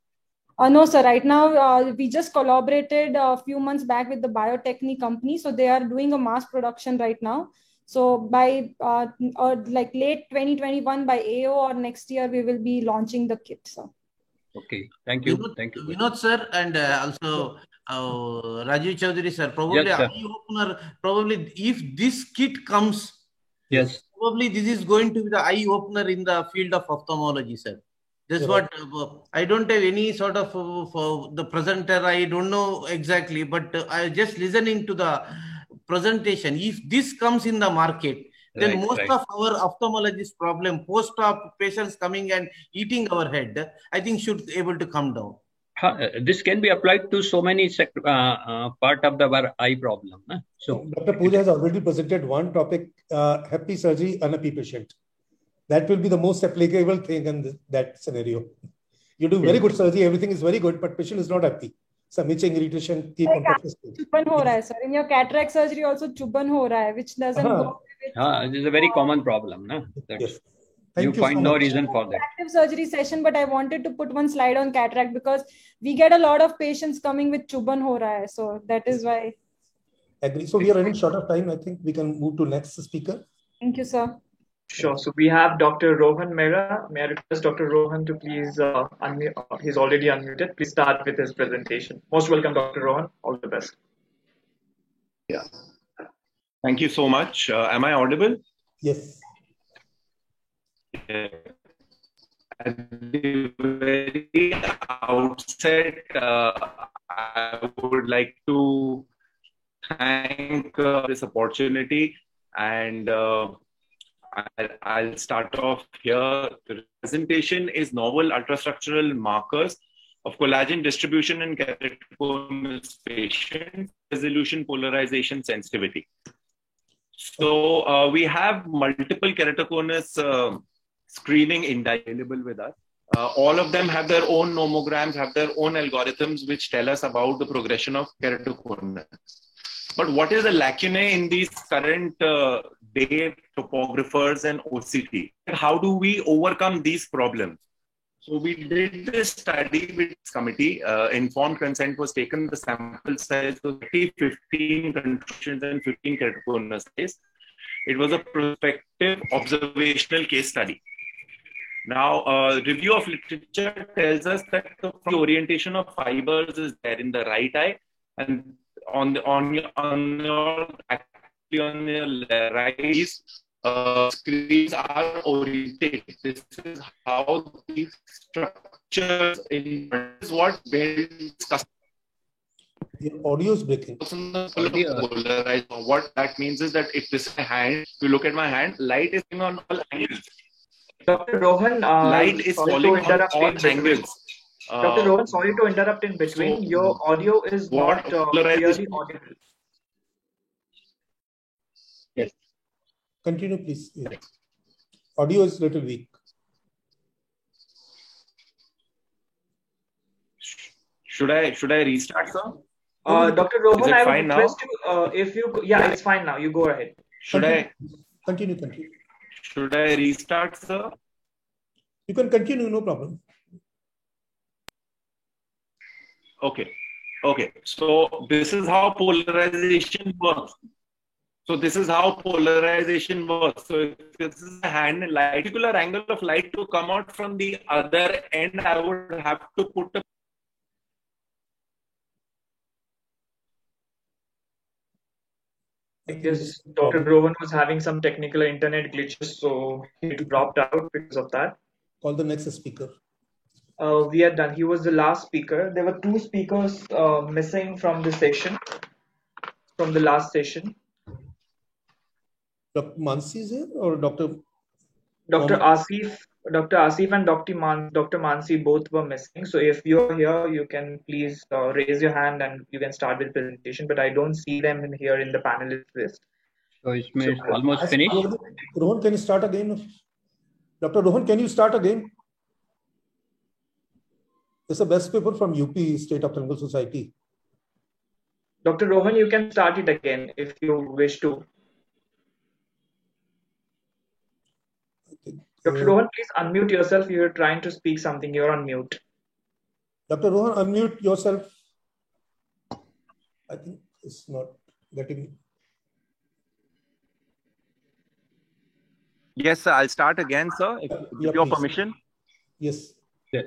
[SPEAKER 14] No, sir. Right now, we just collaborated a few months back with the Biotechnique company. So they are doing a mass production right now. So by late 2021, by AO or next year, we will be launching the kit, sir.
[SPEAKER 4] Okay. Thank you. Thank you.
[SPEAKER 10] Vinod, sir, and also Rajiv Chaudhary, sir. Probably
[SPEAKER 4] yes, sir.
[SPEAKER 10] eye opener. Probably if this kit comes,
[SPEAKER 4] yes,
[SPEAKER 10] probably this is going to be the eye opener in the field of ophthalmology, sir. That's what I don't have any sort of for the presenter. I don't know exactly, but I just listening to the presentation. If this comes in the market, then most of our ophthalmologist problem, post-op patients coming and eating our head, I think should be able to come down.
[SPEAKER 4] This can be applied to so many part of our eye problem.
[SPEAKER 2] So Dr. Pooja has already presented one topic, happy surgery, unhappy patient. That will be the most applicable thing in that scenario. You do very good surgery, everything is very good, but patient is not happy. Some itching, irritation, keep on persisting.
[SPEAKER 14] Chuban ho raha hai, sir. In your cataract surgery also chuban ho raha hai, which doesn't go with...
[SPEAKER 4] This is a very common problem. No?
[SPEAKER 2] Yes.
[SPEAKER 4] You find no reason for that.
[SPEAKER 14] Active surgery session, but I wanted to put one slide on cataract because we get a lot of patients coming with chuban ho raha hai. So that is why.
[SPEAKER 2] Agree. So we are running short of time. I think we can move to next speaker.
[SPEAKER 14] Thank you, sir.
[SPEAKER 1] Sure. So we have Dr. Rohan Mehra. May I request Dr. Rohan to please unmute? He's already unmuted. Please start with his presentation. Most welcome, Dr. Rohan. All the best.
[SPEAKER 15] Yeah. Thank you so much. Am I audible?
[SPEAKER 2] Yes.
[SPEAKER 15] At the very outset, I would like to thank this opportunity, and I'll start off here. The presentation is novel ultrastructural markers of collagen distribution in keratoconus patients, resolution, polarization, sensitivity. So we have multiple keratoconus screening available with us. All of them have their own nomograms, have their own algorithms which tell us about the progression of keratoconus. But what is the lacunae in these current day topographers and OCT? How do we overcome these problems? So we did this study with this committee. Informed consent was taken. The sample size was 15 contributions and 15 keratoconus cases. It was a prospective observational case study. Now, review of literature tells us that the orientation of fibers is there in the right eye, and on your right screens are oriented. This is how these structures is what builds.
[SPEAKER 2] The audio is breaking.
[SPEAKER 15] What that means is that if this is my hand, if you look at my hand, light is on all angles.
[SPEAKER 1] Dr. Rohan,
[SPEAKER 15] light is falling on all angles.
[SPEAKER 1] Dr. Rohan, sorry to interrupt in between. Your audio is not clearly audible.
[SPEAKER 15] Yes.
[SPEAKER 2] Continue, please. Yeah. Audio is a little weak.
[SPEAKER 15] Should I restart, sir?
[SPEAKER 1] Dr. Rohan, I would request
[SPEAKER 15] now?
[SPEAKER 1] you, if you, yeah, it's fine now. You go ahead.
[SPEAKER 2] Continue.
[SPEAKER 15] Should I restart, sir?
[SPEAKER 2] You can continue, no problem.
[SPEAKER 15] Okay. So this is how polarization works. So this is how polarization works. So if this is a hand, particular angle of light to come out from the other end, I would have to put a
[SPEAKER 1] I guess Dr. Rohan was having some technical internet glitches, so he dropped out because of that.
[SPEAKER 2] Call the next speaker.
[SPEAKER 1] We are done. He was the last speaker. There were two speakers missing from the session, from the last session.
[SPEAKER 2] Dr. Mansi is here or Dr.
[SPEAKER 1] Dr.
[SPEAKER 2] Mohammed?
[SPEAKER 1] Asif and Dr. Mansi both were missing. So if you're here, you can please raise your hand and you can start with presentation. But I don't see them here in the panelist list.
[SPEAKER 4] So it's almost finished.
[SPEAKER 2] Rohan, can you start again? Dr. Rohan, can you start again? It's the best paper from UP State of Clinical Society.
[SPEAKER 1] Dr. Rohan, you can start it again if you wish to. Dr. Rohan, please unmute yourself. You're trying to speak something. You're on mute.
[SPEAKER 2] Dr. Rohan, unmute yourself. I think it's not getting.
[SPEAKER 15] Yes, sir. I'll start again, sir, with your permission.
[SPEAKER 2] Yes.
[SPEAKER 15] Yeah.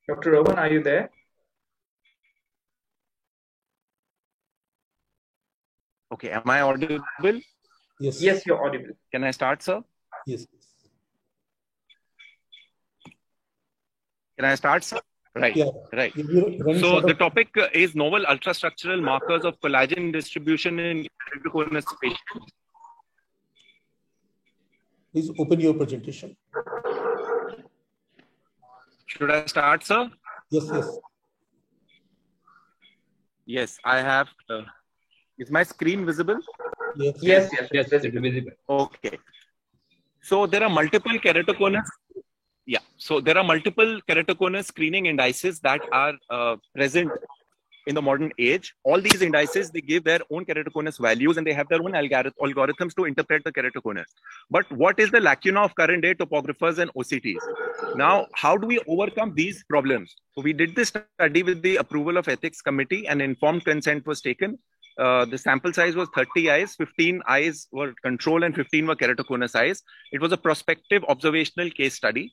[SPEAKER 1] Dr. Rohan, are you there?
[SPEAKER 15] Okay, am I audible?
[SPEAKER 2] Yes.
[SPEAKER 1] Yes, you're audible.
[SPEAKER 15] Can I start, sir?
[SPEAKER 2] Yes.
[SPEAKER 15] Can I start, sir? Right,
[SPEAKER 2] yeah.
[SPEAKER 15] Right. So the topic is novel ultrastructural markers of collagen distribution in keratoconus patients.
[SPEAKER 2] Please open your presentation.
[SPEAKER 15] Should I start, sir?
[SPEAKER 2] Yes, yes.
[SPEAKER 15] Yes, I have. Is my screen visible?
[SPEAKER 2] Yes.
[SPEAKER 4] Yes, it's visible.
[SPEAKER 15] Okay. So there are multiple keratoconus. Yeah. So there are multiple keratoconus screening indices that are present in the modern age. All these indices, they give their own keratoconus values and they have their own algorithms to interpret the keratoconus. But what is the lacuna of current day topographers and OCTs? Now, how do we overcome these problems? So we did this study with the approval of ethics committee and informed consent was taken. The sample size was 30 eyes, 15 eyes were control and 15 were keratoconus eyes. It was a prospective observational case study.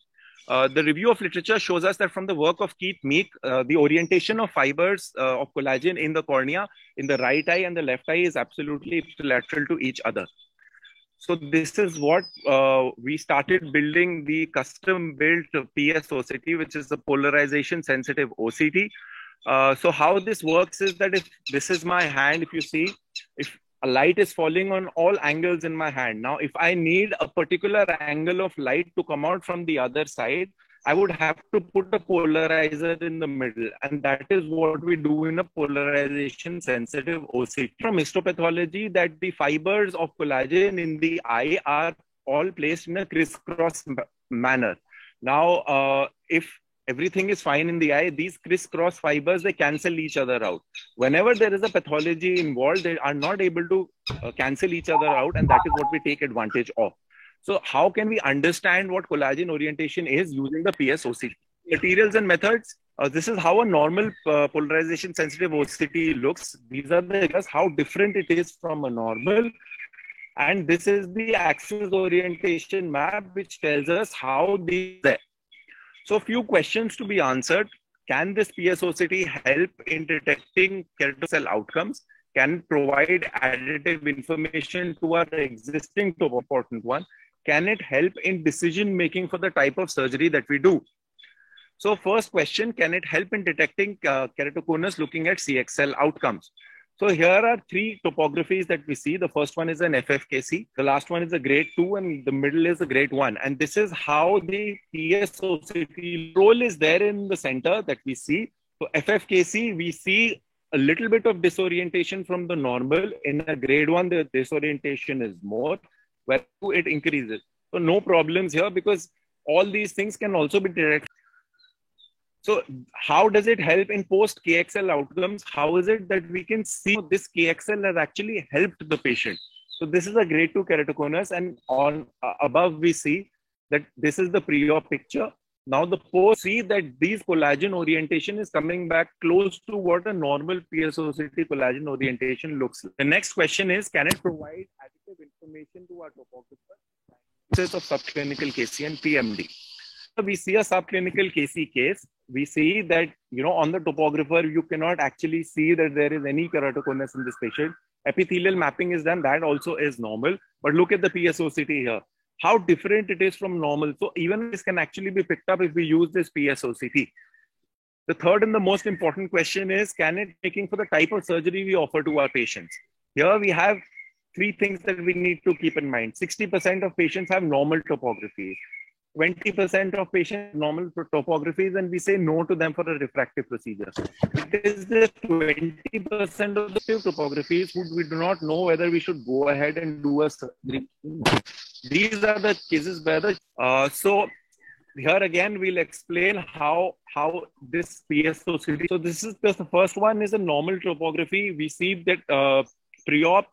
[SPEAKER 15] The review of literature shows us that from the work of Keith Meek, the orientation of fibers of collagen in the cornea, in the right eye and the left eye is absolutely ipsilateral to each other. So this is what we started building the custom-built PS OCT, which is the polarization sensitive OCT. So how this works is that if this is my hand, if you see, if a light is falling on all angles in my hand. Now, if I need a particular angle of light to come out from the other side, I would have to put a polarizer in the middle. And that is what we do in a polarization sensitive OCT. From histopathology, that the fibers of collagen in the eye are all placed in a crisscross manner. Now, if everything is fine in the eye, these crisscross fibers, they cancel each other out. Whenever there is a pathology involved, they are not able to cancel each other out, and that is what we take advantage of. So how can we understand what collagen orientation is using the PS OCT? Materials and methods. This is how a normal polarization sensitive OCT looks. These are the how different it is from a normal. And this is the axis orientation map, which tells us how these are. So a few questions to be answered. Can this PS OCT help in detecting keratocell outcomes? Can it provide additive information to our existing important one? Can it help in decision making for the type of surgery that we do? So first question, can it help in detecting keratoconus looking at CXL outcomes? So here are three topographies that we see. The first one is an FFKC. The last one is a grade 2 and the middle is a grade 1. And this is how the PS OCT role is there in the center that we see. So FFKC, we see a little bit of disorientation from the normal. In a grade 1, the disorientation is more, where it increases. So no problems here because all these things can also be detected. So how does it help in post KXL outcomes? How is it that we can see this KXL has actually helped the patient? So this is a grade 2 keratoconus, and on above we see that this is the pre-op picture. Now the post, see that these collagen orientation is coming back close to what a normal PS OCT collagen orientation looks like. The next question is, can it provide additive information to our topographer? of subclinical KC and PMD. So we see a subclinical KC case. We see that, on the topographer, you cannot actually see that there is any keratoconus in this patient. Epithelial mapping is done. That also is normal. But look at the PSOCT here. How different it is from normal. So even this can actually be picked up if we use this PSOCT. The third and the most important question is, can it making for the type of surgery we offer to our patients? Here we have three things that we need to keep in mind. 60% of patients have normal topography. 20% of patients normal topographies, and we say no to them for a refractive procedure. It is the 20% of the topographies who we do not know whether we should go ahead and do a surgery. These are the cases where so here again we'll explain how this PSOCT. So this is the first one is a normal topography. We see that pre-op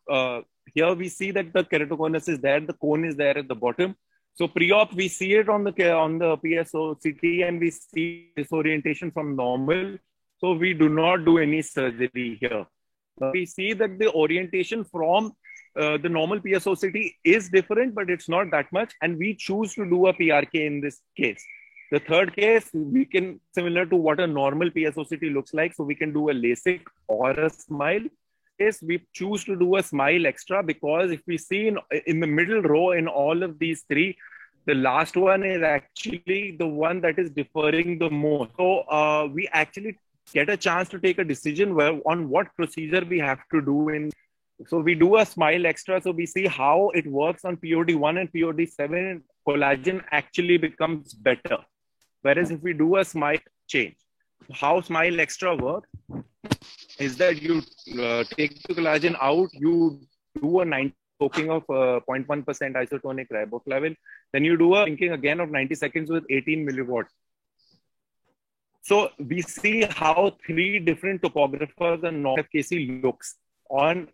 [SPEAKER 15] here we see that the keratoconus is there, the cone is there at the bottom. So pre-op, we see it on the PSOCT and we see disorientation from normal. So we do not do any surgery here. We see that the orientation from the normal PSOCT is different, but it's not that much. And we choose to do a PRK in this case. The third case, we can, similar to what a normal PSOCT looks like. So we can do a LASIK or a SMILE. Case, we choose to do a SMILE extra because if we see in the middle row in all of these three, the last one is actually the one that is differing the most. So we actually get a chance to take a decision on what procedure we have to do. So we do a SMILE extra. So we see how it works on POD1 and POD7. Collagen actually becomes better. Whereas if we do a SMILE change, how SMILE extra works is that you take the collagen out, you do a 90 soaking of 0.1% isotonic riboflavin, then you do a thinking again of 90 seconds with 18 milliwatts. So we see how three different topographers and non-FKC looks on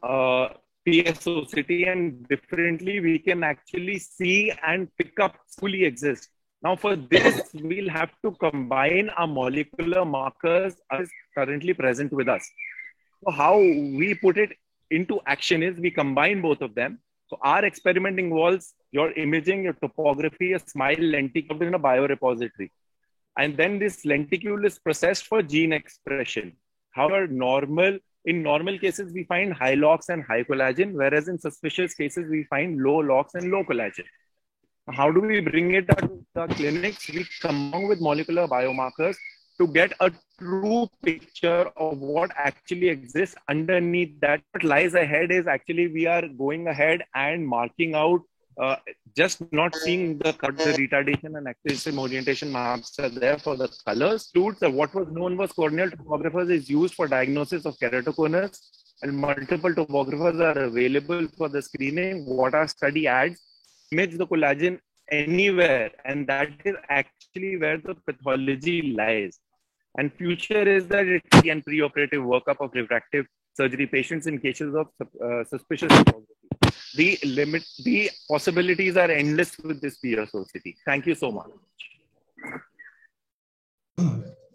[SPEAKER 15] PSOCT, and differently we can actually see and pick up fully exist. Now for this, we'll have to combine our molecular markers as currently present with us. So how we put it into action is we combine both of them. So our experiment involves your imaging, your topography, a SMILE lenticule in a biorepository. And then this lenticule is processed for gene expression. However, in normal cases, we find high LOX and high collagen, whereas in suspicious cases, we find low LOX and low collagen. How do we bring it to the clinics? We come along with molecular biomarkers to get a true picture of what actually exists underneath that. What lies ahead is actually we are going ahead and marking out, just not seeing the retardation and activation orientation maps are there for the colors. What was known was corneal topographers is used for diagnosis of keratoconus, and multiple topographers are available for the screening. What our study adds, image the collagen anywhere, and that is actually where the pathology lies. And future is that it can preoperative workup of refractive surgery patients in cases of suspicious topography. The possibilities are endless with this PSOCT. Thank you so much.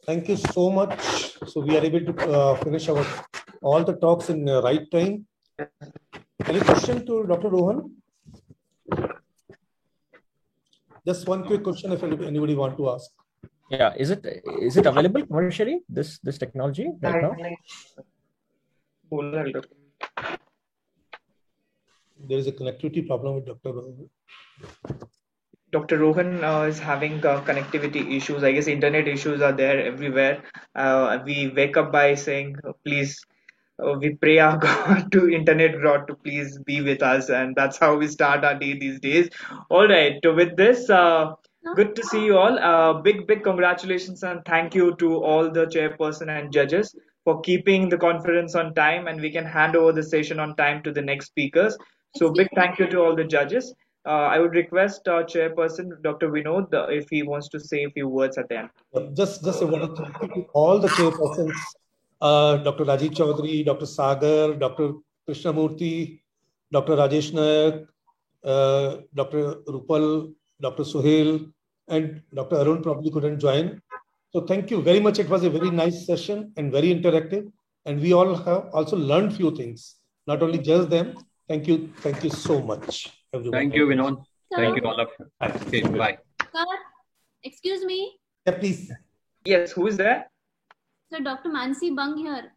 [SPEAKER 2] Thank you so much. So we are able to finish all the talks in the right time. Any question to Dr. Rohan? Just one quick question if anybody want to ask.
[SPEAKER 8] Yeah, is it available commercially, this technology right now?
[SPEAKER 2] There is a connectivity problem with Dr. Rohan.
[SPEAKER 1] Dr. Rohan is having connectivity issues. I guess internet issues are there everywhere. We wake up by saying, please, we pray our God to internet God to please be with us. And that's how we start our day these days. All right. So with this, good to see you all. Big congratulations and thank you to all the chairperson and judges for keeping the conference on time, and we can hand over the session on time to the next speakers. So big thank you to all the judges. I would request our chairperson, Dr. Vinod, if he wants to say a few words at the end.
[SPEAKER 2] Just I want to thank you to all the chairpersons, Dr. Rajiv Chaudhary, Dr. Sagar, Dr. Krishnamurthy, Dr. Rajesh Nayak, Dr. Rupal, Dr. Suhail, and Dr. Arun probably couldn't join. So thank you very much. It was a very nice session and very interactive. And we all have also learned few things, not only just them. Thank you so much, everyone.
[SPEAKER 4] Thank you, Vinod. Thank you all of you. Okay, bye.
[SPEAKER 16] Sir, excuse me.
[SPEAKER 2] Yeah, please.
[SPEAKER 1] Yes, who is there?
[SPEAKER 16] Sir, Dr. Mansi Bang here.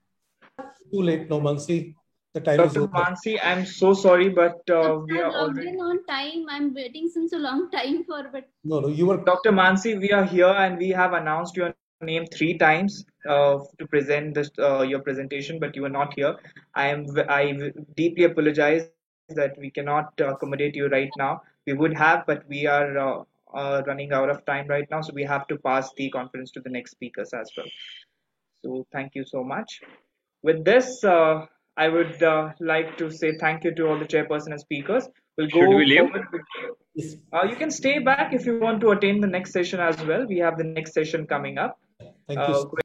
[SPEAKER 2] Too late, no, Mansi. The time is
[SPEAKER 1] Dr.
[SPEAKER 2] over.
[SPEAKER 1] Mansi, I'm so sorry, but we
[SPEAKER 16] I
[SPEAKER 1] are
[SPEAKER 16] logged
[SPEAKER 1] already.
[SPEAKER 16] in on time. I'm waiting since a long time for, but
[SPEAKER 2] No, you were.
[SPEAKER 1] Dr. Mansi, we are here and we have announced your name 3 times to present this your presentation, but you are not here. I deeply apologize that we cannot accommodate you right now. We would have, but we are running out of time right now, so we have to pass the conference to the next speakers as well. So thank you so much. With this, I would like to say thank you to all the chairperson and speakers. We'll go
[SPEAKER 4] Should we leave?
[SPEAKER 1] forward with, you can stay back if you want to attend the next session as well. We have the next session coming up.
[SPEAKER 2] Thank you.